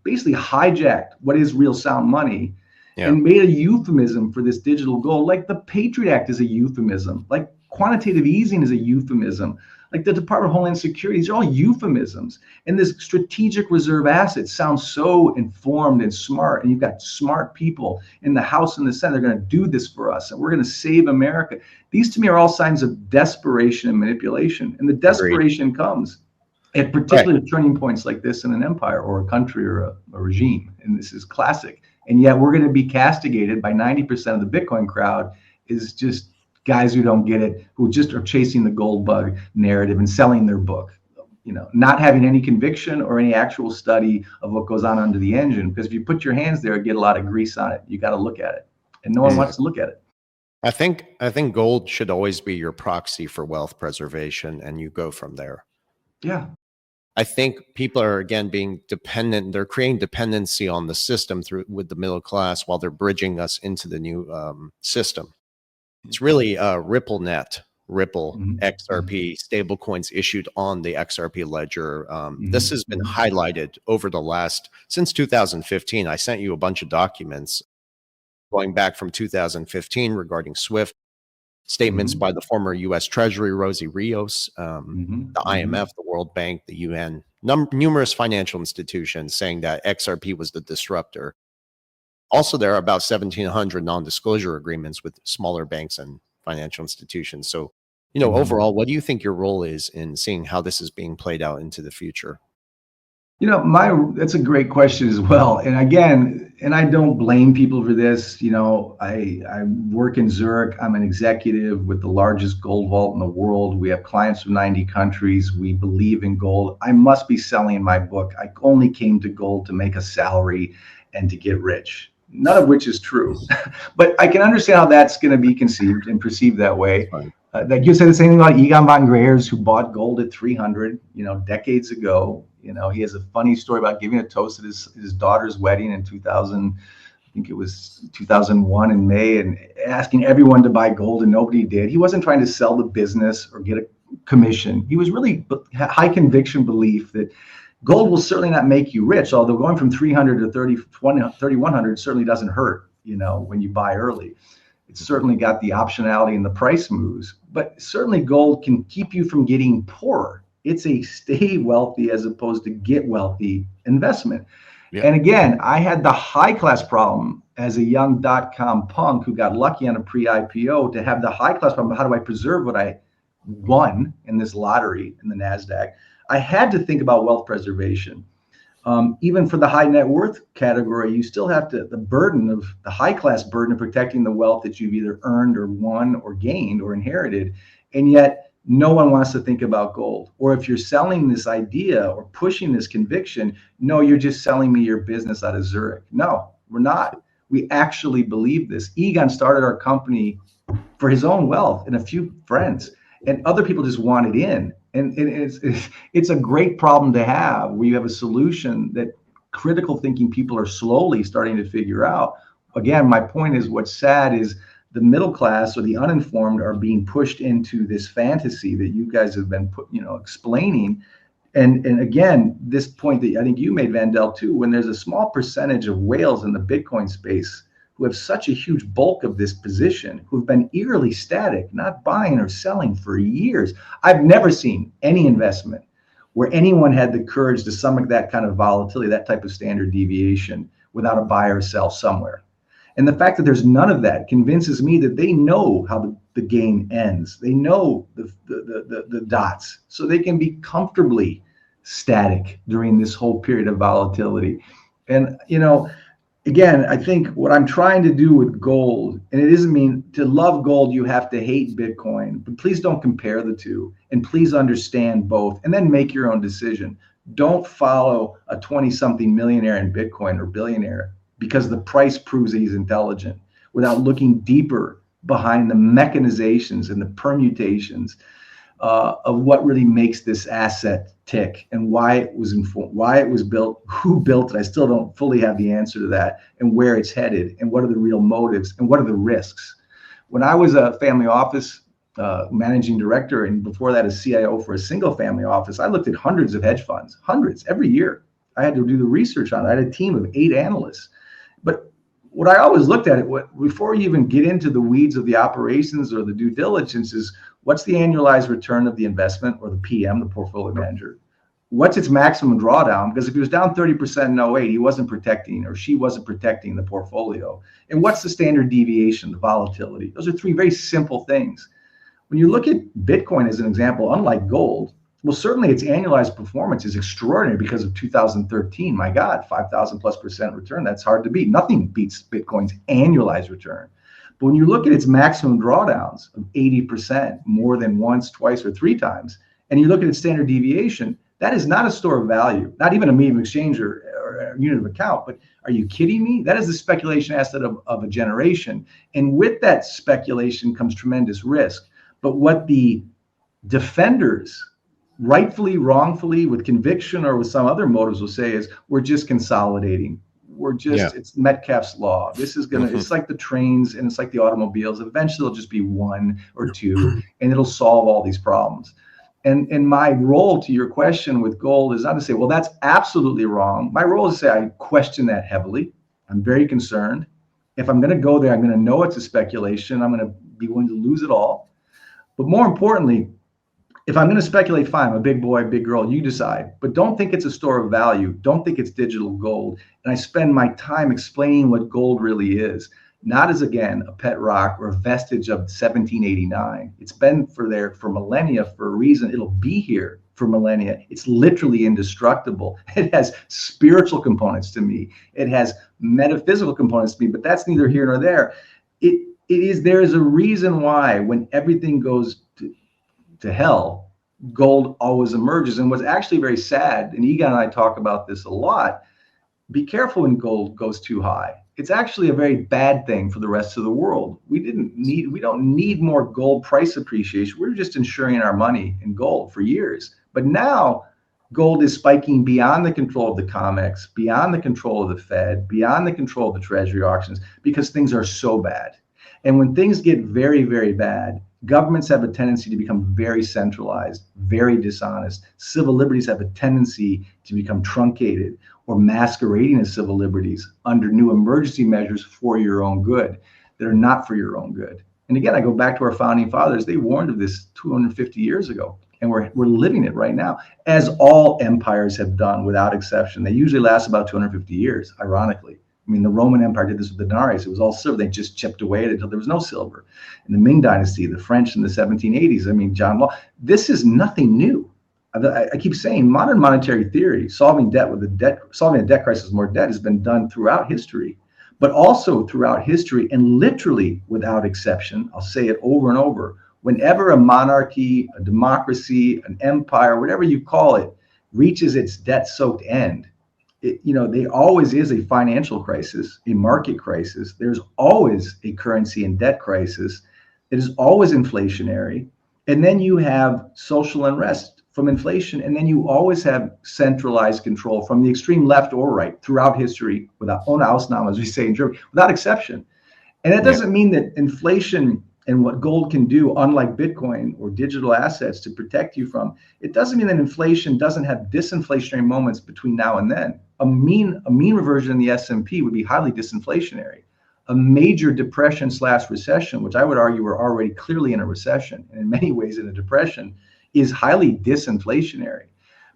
basically hijacked what is real sound money and made a euphemism for this digital gold. Like the Patriot Act is a euphemism, like quantitative easing is a euphemism, like the Department of Homeland Security. These are all euphemisms. And this strategic reserve asset sounds so informed and smart. And you've got smart people in the House and the Senate. They're going to do this for us, and we're going to save America. These to me are all signs of desperation and manipulation. And the desperation comes at particular turning points like this in an empire or a country or a regime. And this is classic. And yet we're going to be castigated by 90% of the Bitcoin crowd is just guys who don't get it, who just are chasing the gold bug narrative and selling their book, not having any conviction or any actual study of what goes on under the engine. Because if you put your hands there, get a lot of grease on it. You got to look at it, and no one wants to look at it. I think gold should always be your proxy for wealth preservation, and you go from there. Yeah. I think people are, again, being dependent. They're creating dependency on the system with the middle class while they're bridging us into the new system. It's really RippleNet, Ripple, XRP, stablecoins issued on the XRP ledger. This has been highlighted over since 2015. I sent you a bunch of documents going back from 2015 regarding SWIFT, statements by the former U.S. Treasury, Rosie Rios, the IMF, the World Bank, the UN, numerous financial institutions saying that XRP was the disruptor. Also, there are about 1,700 non-disclosure agreements with smaller banks and financial institutions. So, overall, what do you think your role is in seeing how this is being played out into the future? That's a great question as well. And again, I don't blame people for this. I work in Zurich. I'm an executive with the largest gold vault in the world. We have clients from 90 countries. We believe in gold. I must be selling my book. I only came to gold to make a salary and to get rich. None of which is true. But I can understand how that's going to be conceived and perceived that way. That you said the same thing about Egon von Greyer's, who bought gold at 300, decades ago. He has a funny story about giving a toast at his daughter's wedding in 2000. I think it was 2001 in May, and asking everyone to buy gold, and nobody did. He wasn't trying to sell the business or get a commission. He was really high conviction belief that gold will certainly not make you rich, although going from 300 to 3,100 certainly doesn't hurt, when you buy early. It's certainly got the optionality and the price moves, but certainly gold can keep you from getting poorer. It's a stay wealthy as opposed to get wealthy investment. Yeah. And again, I had the high class problem as a young .com punk who got lucky on a pre-IPO to have the high class problem. How do I preserve what I won in this lottery in the NASDAQ? I had to think about wealth preservation. Even for the high net worth category, you still have the burden of the high class burden of protecting the wealth that you've either earned or won or gained or inherited. And yet no one wants to think about gold. Or if you're selling this idea or pushing this conviction, no, you're just selling me your business out of Zurich. No, we're not. We actually believe this. Egon started our company for his own wealth and a few friends, and other people just wanted in. And it's a great problem to have, where you have a solution that critical thinking people are slowly starting to figure out. Again, my point is, what's sad is the middle class or the uninformed are being pushed into this fantasy that you guys have been explaining. And again, this point that I think you made, Vandell, too, when there's a small percentage of whales in the Bitcoin space who have such a huge bulk of this position, who've been eerily static, not buying or selling for years. I've never seen any investment where anyone had the courage to stomach that kind of volatility, that type of standard deviation, without a buy or sell somewhere. And the fact that there's none of that convinces me that they know how the game ends. They know the dots, so they can be comfortably static during this whole period of volatility. And again, I think what I'm trying to do with gold, and it doesn't mean to love gold, you have to hate Bitcoin, but please don't compare the two, and please understand both, and then make your own decision. Don't follow a 20-something millionaire in Bitcoin or billionaire because the price proves that he's intelligent, without looking deeper behind the mechanizations and the permutations of what really makes this asset tick, and why it was built, who built it. I still don't fully have the answer to that, and where it's headed, and what are the real motives, and what are the risks. When I was a family office managing director, and before that a CIO for a single family office, I looked at hundreds of hedge funds, hundreds every year. I had to do the research on it. I had a team of 8 analysts. But what I always looked at before you even get into the weeds of the operations or the due diligence is, what's the annualized return of the investment, or the PM, the portfolio manager? What's its maximum drawdown? Because if he was down 30% in 08, he wasn't protecting, or she wasn't protecting the portfolio. And what's the standard deviation, the volatility? Those are 3 very simple things. When you look at Bitcoin as an example, unlike gold, well, certainly its annualized performance is extraordinary because of 2013. My God, 5,000+% return. That's hard to beat. Nothing beats Bitcoin's annualized return. But when you look at its maximum drawdowns of 80%, more than once, twice, or three times, and you look at its standard deviation, that is not a store of value, not even a medium exchange or a unit of account. But are you kidding me? That is the speculation asset of a generation. And with that speculation comes tremendous risk. But what the defenders, rightfully, wrongfully, with conviction or with some other motives, will say is, we're just consolidating. We're just, it's Metcalfe's law. This is gonna, it's like the trains and it's like the automobiles. Eventually it'll just be one or two and it'll solve all these problems. And my role, to your question with gold, is not to say, well, that's absolutely wrong. My role is to say I question that heavily. I'm very concerned. If I'm gonna go there, I'm gonna know it's a speculation. I'm gonna be willing to lose it all. But more importantly, if I'm going to speculate, fine, I'm a big boy, big girl, you decide. But don't think it's a store of value. Don't think it's digital gold. And I spend my time explaining what gold really is, not as, again, a pet rock or a vestige of 1789. It's been there for millennia for a reason. It'll be here for millennia. It's literally indestructible. It has spiritual components to me. It has metaphysical components to me, but that's neither here nor there. There is a reason why when everything goes to hell, gold always emerges. And what's actually very sad, and Egon and I talk about this a lot, be careful when gold goes too high. It's actually a very bad thing for the rest of the world. We don't need more gold price appreciation. We're just insuring our money in gold for years. But now gold is spiking beyond the control of the COMEX, beyond the control of the Fed, beyond the control of the Treasury auctions, because things are so bad. And when things get very, very bad, governments have a tendency to become very centralized, very dishonest. Civil liberties have a tendency to become truncated or masquerading as civil liberties under new emergency measures for your own good that are not for your own good. And again, I go back to our founding fathers. They warned of this 250 years ago, and we're living it right now, as all empires have done without exception. They usually last about 250 years, ironically. I mean, the Roman Empire did this with the denarius. It was all silver. They just chipped away at it until there was no silver. In the Ming Dynasty, the French in the 1780s, I mean, John Law, this is nothing new. I keep saying modern monetary theory, solving a debt crisis with more debt, has been done throughout history, but also throughout history and literally without exception. I'll say it over and over. Whenever a monarchy, a democracy, an empire, whatever you call it, reaches its debt-soaked end, there always is a financial crisis, a market crisis. There's always a currency and debt crisis. It is always inflationary. And then you have social unrest from inflation. And then you always have centralized control from the extreme left or right throughout history, without ohne Ausnahme, as we say in Germany, without exception. And that doesn't mean that inflation and what gold can do, unlike Bitcoin or digital assets, to protect you from, it doesn't mean that inflation doesn't have disinflationary moments between now and then. A mean reversion in the S&P would be highly disinflationary. A major depression/recession, which I would argue we're already clearly in a recession, and in many ways in a depression, is highly disinflationary.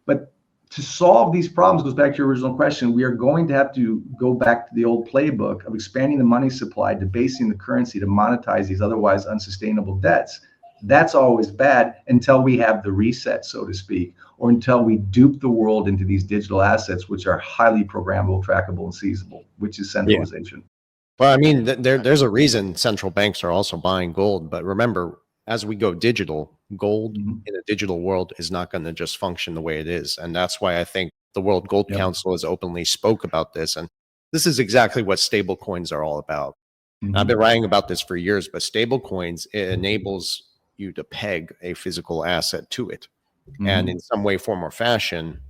But to solve these problems, goes back to your original question, we are going to have to go back to the old playbook of expanding the money supply, debasing the currency to monetize these otherwise unsustainable debts. That's always bad until we have the reset, so to speak, or until we dupe the world into these digital assets, which are highly programmable, trackable, and seizable, which is centralization. Well, I mean, there's a reason central banks are also buying gold. But remember, as we go digital, gold in a digital world is not going to just function the way it is. And that's why I think the World Gold Council has openly spoke about this. And this is exactly what stable coins are all about. I've been writing about this for years, but stable coins, it enables you to peg a physical asset to it. And in some way, form, or fashion,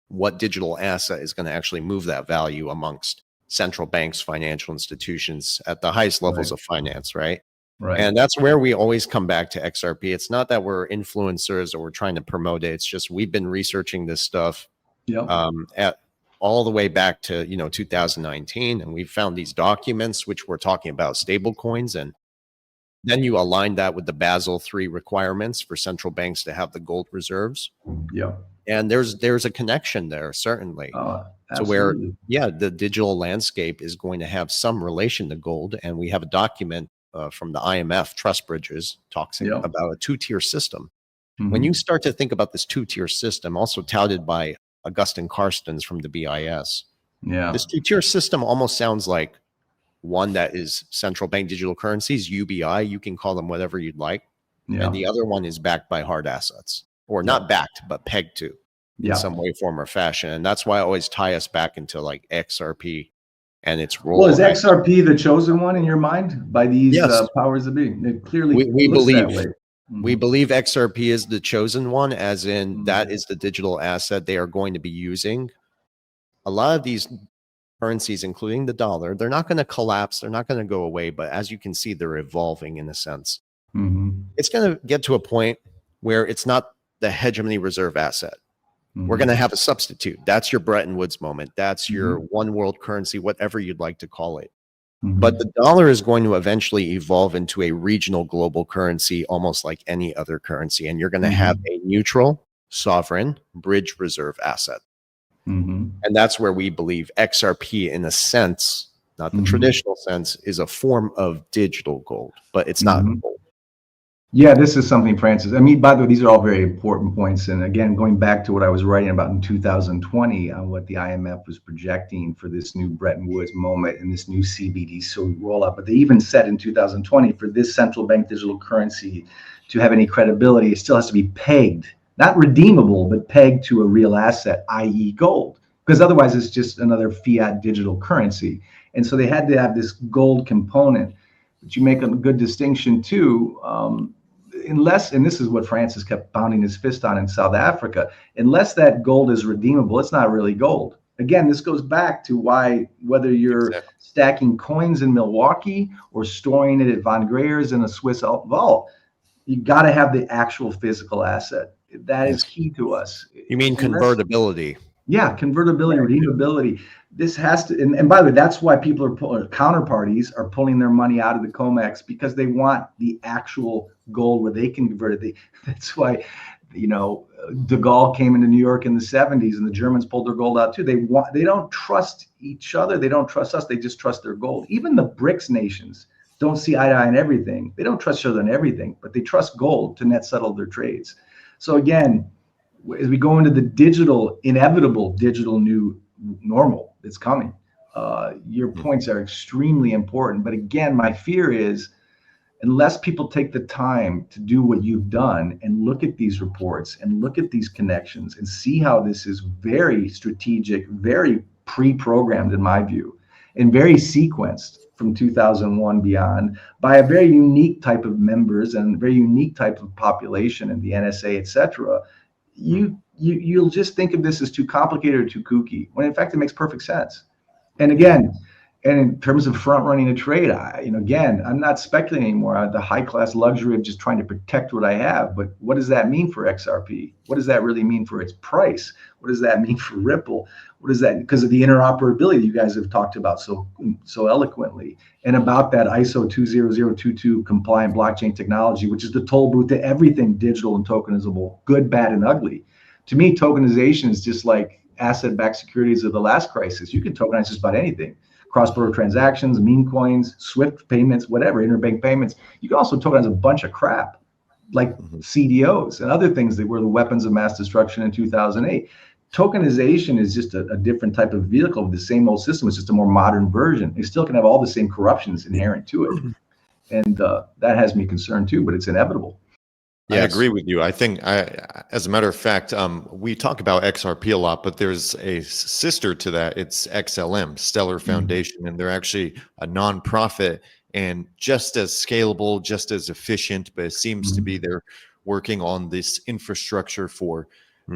what digital asset is going to actually move that value amongst central banks, financial institutions at the highest levels of finance, right? And that's where we always come back to XRP. It's not that we're influencers or we're trying to promote it. It's just we've been researching this stuff at all the way back to 2019, and we found these documents which were talking about stable coins, and then you align that with the Basel III requirements for central banks to have the gold reserves. And there's a connection there, certainly, to where, the digital landscape is going to have some relation to gold. And we have a document from the IMF, Trust Bridges, talks about a two-tier system. When you start to think about this two-tier system, also touted by Augustine Carstens from the BIS, this two-tier system almost sounds like one that is central bank digital currencies, UBI. You can call them whatever you'd like. Yeah. And the other one is backed by hard assets, or Yeah. not backed, but pegged to in some way, form, or fashion. And that's why I always tie us back into like XRP and its role. Well, is XRP the chosen one in your mind by these Yes. powers that be? It clearly we looks believe that way. we believe XRP is the chosen one, as in that is the digital asset they are going to be using. A lot of these currencies, including the dollar, they're not going to collapse. They're not going to go away. But as you can see, they're evolving in a sense. It's going to get to a point where it's not the hegemony reserve asset. We're going to have a substitute. That's your Bretton Woods moment. That's your one world currency, whatever you'd like to call it. But the dollar is going to eventually evolve into a regional global currency, almost like any other currency. And you're going to have a neutral, sovereign, bridge reserve asset. And that's where we believe XRP, in a sense, not the traditional sense, is a form of digital gold, but it's not gold. Yeah, this is something, Francis. I mean, by the way, these are all very important points. And again, going back to what I was writing about in 2020 on what the IMF was projecting for this new Bretton Woods moment and this new CBDC rollout. But they even said in 2020, for this central bank digital currency to have any credibility, it still has to be pegged, not redeemable, but pegged to a real asset, i.e. gold, because otherwise it's just another fiat digital currency. And so they had to have this gold component. But you make a good distinction too. Unless, and this is what Francis kept pounding his fist on in South Africa, unless that gold is redeemable, it's not really gold. Again, this goes back to why, whether you're stacking coins in Milwaukee or storing it at Von Greyer's in a Swiss vault, you got to have the actual physical asset. That is key to us. You mean convertibility? Yeah, convertibility, redeemability. This has to, and by the way, that's why people are counterparties are pulling their money out of the COMEX, because they want the actual gold where they can convert it. That's why, you know, de Gaulle came into New York in the 70s and the Germans pulled their gold out too. They don't trust each other. They don't trust us. They just trust their gold. Even the BRICS nations don't see eye to eye on everything. They don't trust each other on everything, but they trust gold to net settle their trades. So again, as we go into the inevitable digital new normal that's coming, your points are extremely important. But again, my fear is, unless people take the time to do what you've done and look at these reports and look at these connections and see how this is very strategic, very pre-programmed in my view, and very sequenced from 2001 beyond by a very unique type of members and very unique type of population and the NSA, et cetera, you'll just think of this as too complicated or too kooky, when in fact it makes perfect sense. And again, and in terms of front running a trade, again, I'm not speculating anymore. I have the high class luxury of just trying to protect what I have. But what does that mean for XRP? What does that really mean for its price? What does that mean for Ripple? What is that? Because of the interoperability you guys have talked about so eloquently, and about that ISO 20022 compliant blockchain technology, which is the toll booth to everything digital and tokenizable, good, bad, and ugly. To me, tokenization is just like asset-backed securities of the last crisis. You can tokenize just about anything. Cross-border transactions, meme coins, SWIFT payments, whatever, interbank payments. You can also tokenize a bunch of crap, like CDOs and other things that were the weapons of mass destruction in 2008. Tokenization is just a different type of vehicle of the same old system. It's just a more modern version. It still can have all the same corruptions inherent to it. And that has me concerned too, but it's inevitable. Yes. I agree with you. I think, as a matter of fact, we talk about XRP a lot, but there's a sister to that. It's XLM, Stellar Foundation, and they're actually a nonprofit and just as scalable, just as efficient. But it seems to be they're working on this infrastructure for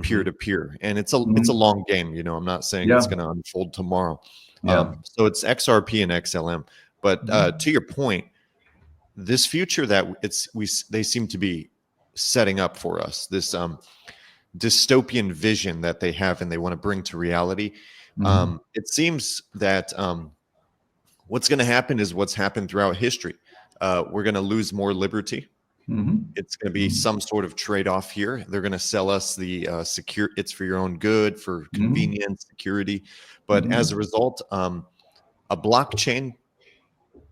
peer-to-peer, and it's a long game. I'm not saying it's going to unfold tomorrow. So it's XRP and XLM. But to your point, this future that they seem to be setting up for us, this dystopian vision that they have and they want to bring to reality. It seems that what's going to happen is what's happened throughout history. We're going to lose more liberty. It's going to be some sort of trade-off here. They're going to sell us the it's for your own good, for convenience, security. But as a result, a blockchain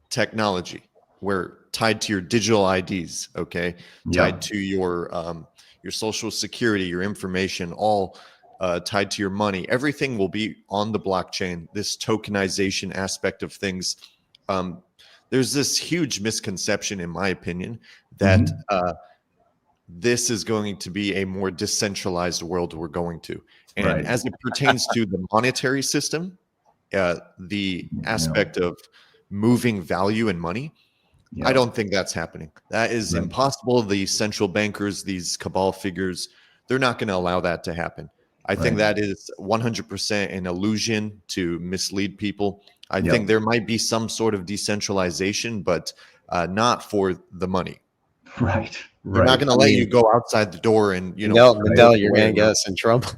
technology where tied to your digital IDs, tied to your social security, your information, all tied to your money. Everything will be on the blockchain. This tokenization aspect of things there's this huge misconception, in my opinion, that this is going to be a more decentralized world we're going to. And Right. as it pertains to the monetary system, the aspect of moving value and money, I don't think that's happening. That is impossible. The central bankers, these cabal figures, they're not going to allow that to happen. I think that is 100% an illusion to mislead people. I think there might be some sort of decentralization, but not for the money. Right. They're not going to let you go outside the door and, Mendel, you're going to get us in trouble.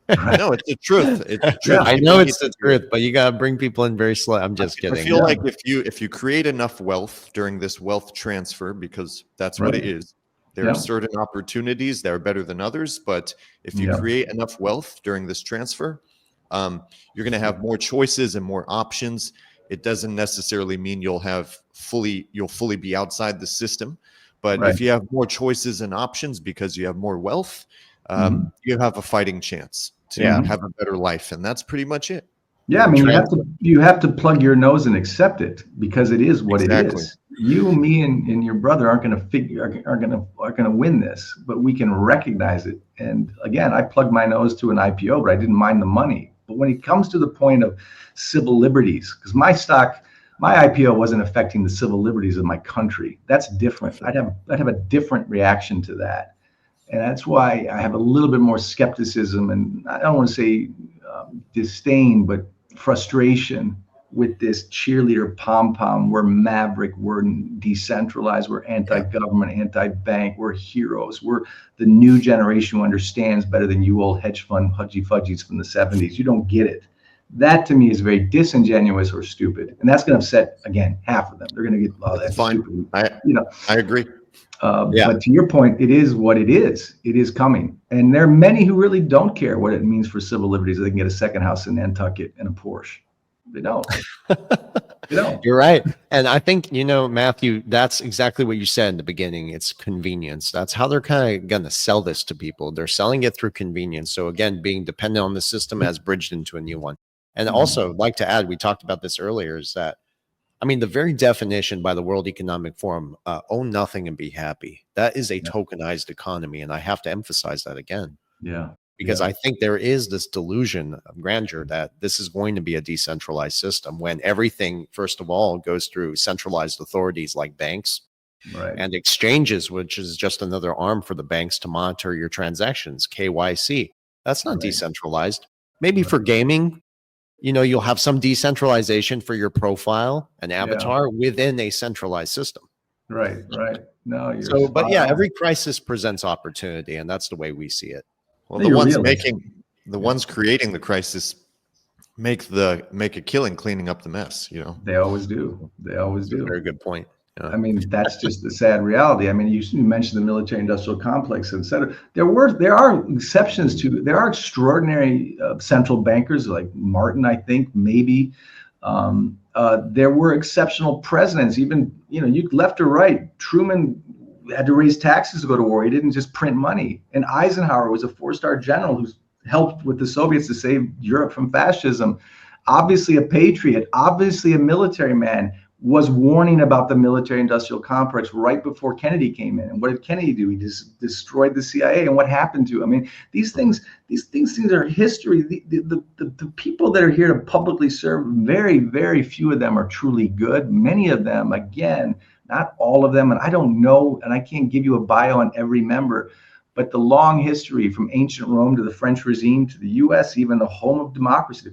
No, it's the truth. It's the truth. I know it's the truth, but you got to bring people in very slow. I'm just kidding. I feel like if you create enough wealth during this wealth transfer, because that's what it is, there are certain opportunities that are better than others. But if you create enough wealth during this transfer, you're going to have more choices and more options. It doesn't necessarily mean you'll fully be outside the system. But if you have more choices and options because you have more wealth, you have a fighting chance to have a better life, and that's pretty much it. Yeah, I mean, you have to plug your nose and accept it because it is what it is. You, me, and your brother aren't going to win this, but we can recognize it. And again, I plugged my nose to an IPO, but I didn't mind the money. But when it comes to the point of civil liberties, because my IPO wasn't affecting the civil liberties of my country. That's different. I'd have a different reaction to that. And that's why I have a little bit more skepticism, and I don't want to say disdain, but frustration with this cheerleader pom-pom. We're maverick, we're decentralized, we're anti-government, anti-bank, we're heroes. We're the new generation who understands better than you old hedge fund hudgy-fudgies from the 70s. You don't get it. That to me is very disingenuous or stupid. And that's going to upset, again, half of them. They're going to get, oh, that's fine. Stupid. I agree. But to your point, it is what it is. It is coming. And there are many who really don't care what it means for civil liberties. They can get a second house in Nantucket and a Porsche. They don't. They don't. You're right. And I think, Matthew, that's exactly what you said in the beginning. It's convenience. That's how they're kind of going to sell this to people. They're selling it through convenience. So again, being dependent on the system has bridged into a new one. And also, I'd like to add, we talked about this earlier, is that, I mean, the very definition by the World Economic Forum, own nothing and be happy. That is a tokenized economy. And I have to emphasize that again. Yeah. Because I think there is this delusion of grandeur that this is going to be a decentralized system when everything, first of all, goes through centralized authorities like banks and exchanges, which is just another arm for the banks to monitor your transactions, KYC. That's not decentralized. Maybe for gaming, you'll have some decentralization for your profile and avatar within a centralized system. Right. No, you're so, but yeah, every crisis presents opportunity, and that's the way we see it. Well, the ones creating the crisis make a killing cleaning up the mess. They always do. They always do. Very good point. Yeah. I mean, that's just the sad reality. I mean, you mentioned the military-industrial complex, et cetera. There are exceptions to. There are extraordinary central bankers like Martin, I think, maybe. There were exceptional presidents. Even you left or right. Truman had to raise taxes to go to war. He didn't just print money. And Eisenhower was a 4-star general who's helped with the Soviets to save Europe from fascism. Obviously a patriot, obviously a military man, was warning about the military-industrial complex right before Kennedy came in. And what did Kennedy do? He just destroyed the CIA. And what happened to him? I mean, these things are history. The people that are here to publicly serve, very, very few of them are truly good. Many of them, again, not all of them, and I don't know, and I can't give you a bio on every member, but the long history from ancient Rome to the French regime to the U.S., even the home of democracy,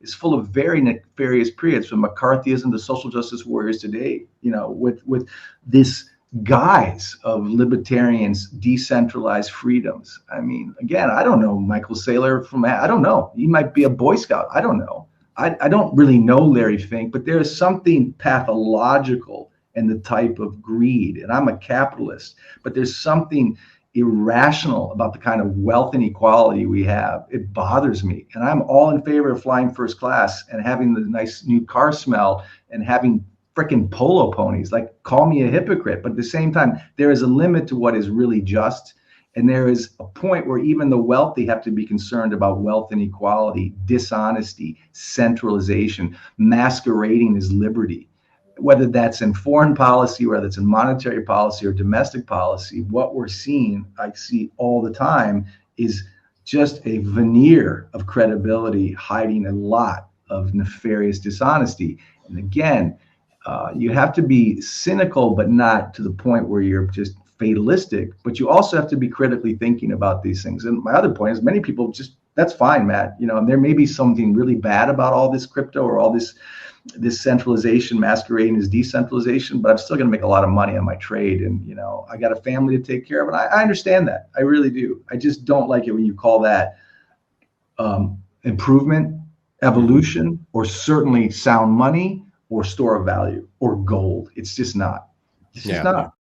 is full of very nefarious periods, from McCarthyism to social justice warriors today, with this guise of libertarians, decentralized freedoms. I mean, again, I don't know Michael Saylor I don't know. He might be a Boy Scout. I don't know. I don't really know Larry Fink, but there is something pathological and the type of greed. And I'm a capitalist, but there's something irrational about the kind of wealth inequality we have. It bothers me. And I'm all in favor of flying first class and having the nice new car smell and having frickin' polo ponies. Like, call me a hypocrite. But at the same time, there is a limit to what is really just. And there is a point where even the wealthy have to be concerned about wealth inequality, dishonesty, centralization, masquerading as liberty. whether that's in foreign policy, whether it's in monetary policy or domestic policy, what we're seeing, I see all the time, is just a veneer of credibility hiding a lot of nefarious dishonesty. And again, you have to be cynical, but not to the point where you're just fatalistic, but you also have to be critically thinking about these things. And my other point is, many people just, that's fine, Matt, you know, and there may be something really bad about all this crypto or all this centralization masquerading as decentralization, but I'm still going to make a lot of money on my trade. And, you know, I got a family to take care of, and I understand that. I really do. I just don't like it when you call that improvement, evolution, or certainly sound money or store of value or gold. It's just not. It's just not.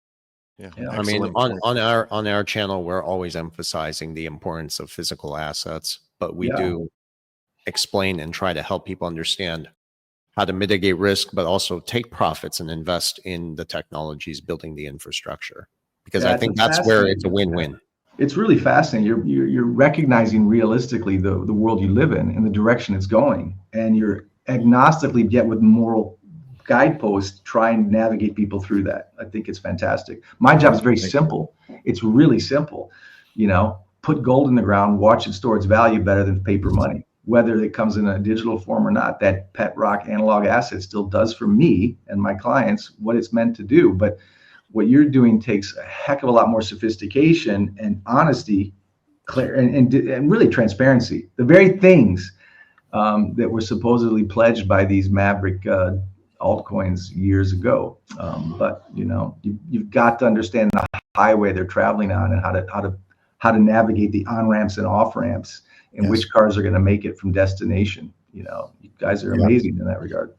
Yeah. I mean, on our channel, we're always emphasizing the importance of physical assets, but we do explain and try to help people understand how to mitigate risk, but also take profits and invest in the technologies building the infrastructure. Because I think that's where it's a win-win. It's really fascinating. You're recognizing realistically the world you live in and the direction it's going, and you're agnostically yet with moral guideposts try and navigate people through that. I think it's fantastic. My job is very simple. It's really simple. You know, put gold in the ground, watch it store its value better than paper money. Whether it comes in a digital form or not, that pet rock analog asset still does for me and my clients what it's meant to do. But what you're doing takes a heck of a lot more sophistication and honesty, and really transparency. The very things that were supposedly pledged by these maverick altcoins years ago. But you know, you've got to understand the highway they're traveling on and how to navigate the on ramps and off ramps, and which cars are going to make it from destination. You know, you guys are amazing in that regard.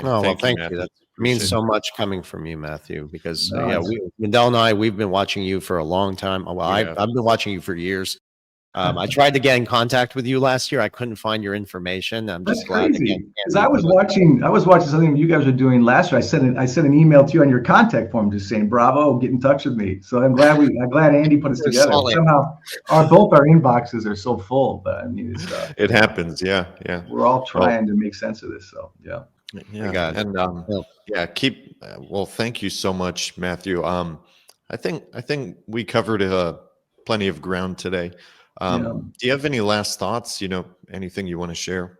Oh, well, thank you. That means so much coming from you, Matthew, because Mindell and I, we've been watching you for a long time. Well, I've been watching you for years. I tried to get in contact with you last year. I couldn't find your information. I'm just glad again. Because I was watching something you guys were doing last year. I sent an email to you on your contact form just saying, "Bravo, get in touch with me." So I'm glad Andy put us together. Somehow, both our inboxes are so full. But I mean, it's, it happens. Yeah. We're all trying to make sense of this. So and well, thank you so much, Matthew. I think we covered plenty of ground today. Do you have any last thoughts? You know, anything you want to share?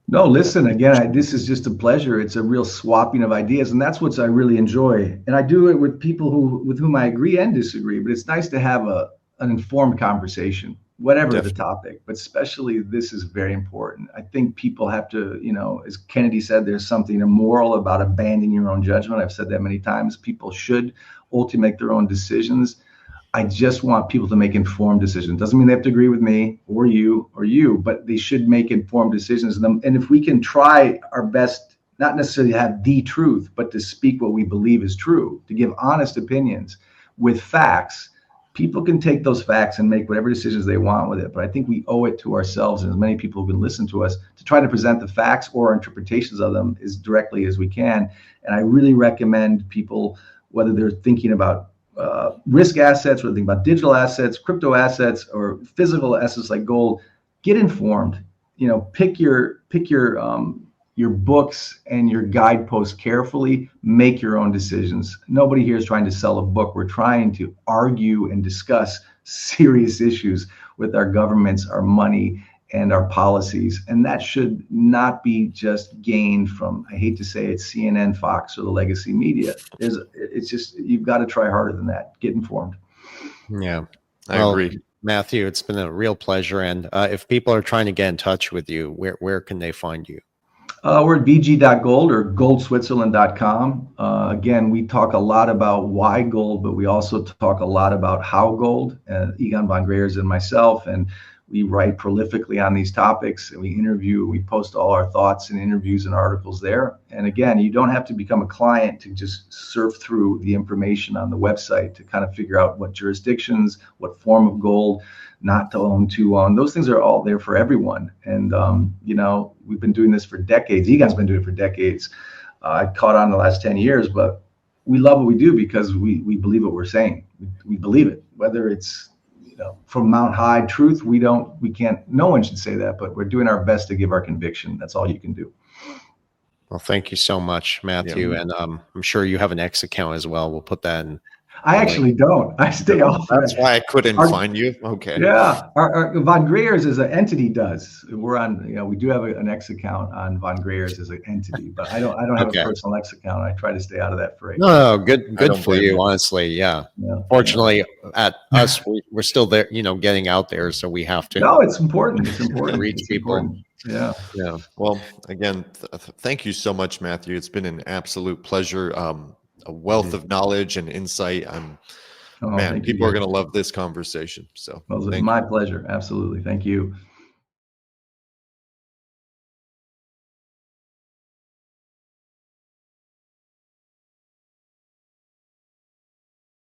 No, listen, again, this is just a pleasure. It's a real swapping of ideas, and that's what I really enjoy. And I do it with people with whom I agree and disagree, but it's nice to have an informed conversation, whatever the topic, but especially this is very important. I think people have to, you know, as Kennedy said, there's something immoral about abandoning your own judgment. I've said that many times. People should ultimately make their own decisions. I just want people to make informed decisions. Doesn't mean they have to agree with me or you, but they should make informed decisions. And if we can try our best, not necessarily have the truth, but to speak what we believe is true, to give honest opinions with facts, people can take those facts and make whatever decisions they want with it. But I think we owe it to ourselves and as many people who can listen to us to try to present the facts or our interpretations of them as directly as we can. And I really recommend people, whether they're thinking about risk assets, whether they think about digital assets, crypto assets, or physical assets like gold, get informed. You know, pick your books and your guideposts carefully. Make your own decisions. Nobody here is trying to sell a book. We're trying to argue and discuss serious issues with our governments, our money, and our policies. And that should not be just gained from, I hate to say it, CNN, Fox, or the legacy media. It's just, you've got to try harder than that. Get informed. Yeah, I agree. Matthew, it's been a real pleasure. And if people are trying to get in touch with you, where can they find you? We're at bg.gold or goldswitzerland.com. Again, we talk a lot about why gold, but we also talk a lot about how gold. Egon von Greyers and myself, and we write prolifically on these topics, and we interview, we post all our thoughts and interviews and articles there. And again, you don't have to become a client to just surf through the information on the website to kind of figure out what jurisdictions, what form of gold not to own, to own. Those things are all there for everyone. And, you know, we've been doing this for decades. Egon's been doing it for decades. I caught on the last 10 years, but we love what we do because we believe what we're saying. We believe it, whether it's, you know, from Mount High truth, we can't, no one should say that, but we're doing our best to give our conviction. That's all you can do. Well, thank you so much, Yeah. Matthew. And I'm sure you have an X account as well. We'll put that in I the link. actually don't. I stay off of That's that. why I couldn't Our- find you. Okay. Yeah, our Von Greyer's as an entity does. We're on, we do have an X account on Von Greyer's as an entity, but I don't have a Okay. personal X account. I try to stay out of that fray. No, I good don't for blame you, you. honestly. Yeah. Yeah. Fortunately, at us, we're still there, getting out there, so we have to No, it's important. It's important. reach It's people. important. Yeah. Yeah. Well, again, thank you so much, Matthew. It's been an absolute pleasure. A wealth of knowledge and insight. Oh, Man, thank you, people are guys. going to love this conversation. So Well, it was thank you. my pleasure. Absolutely. Thank you.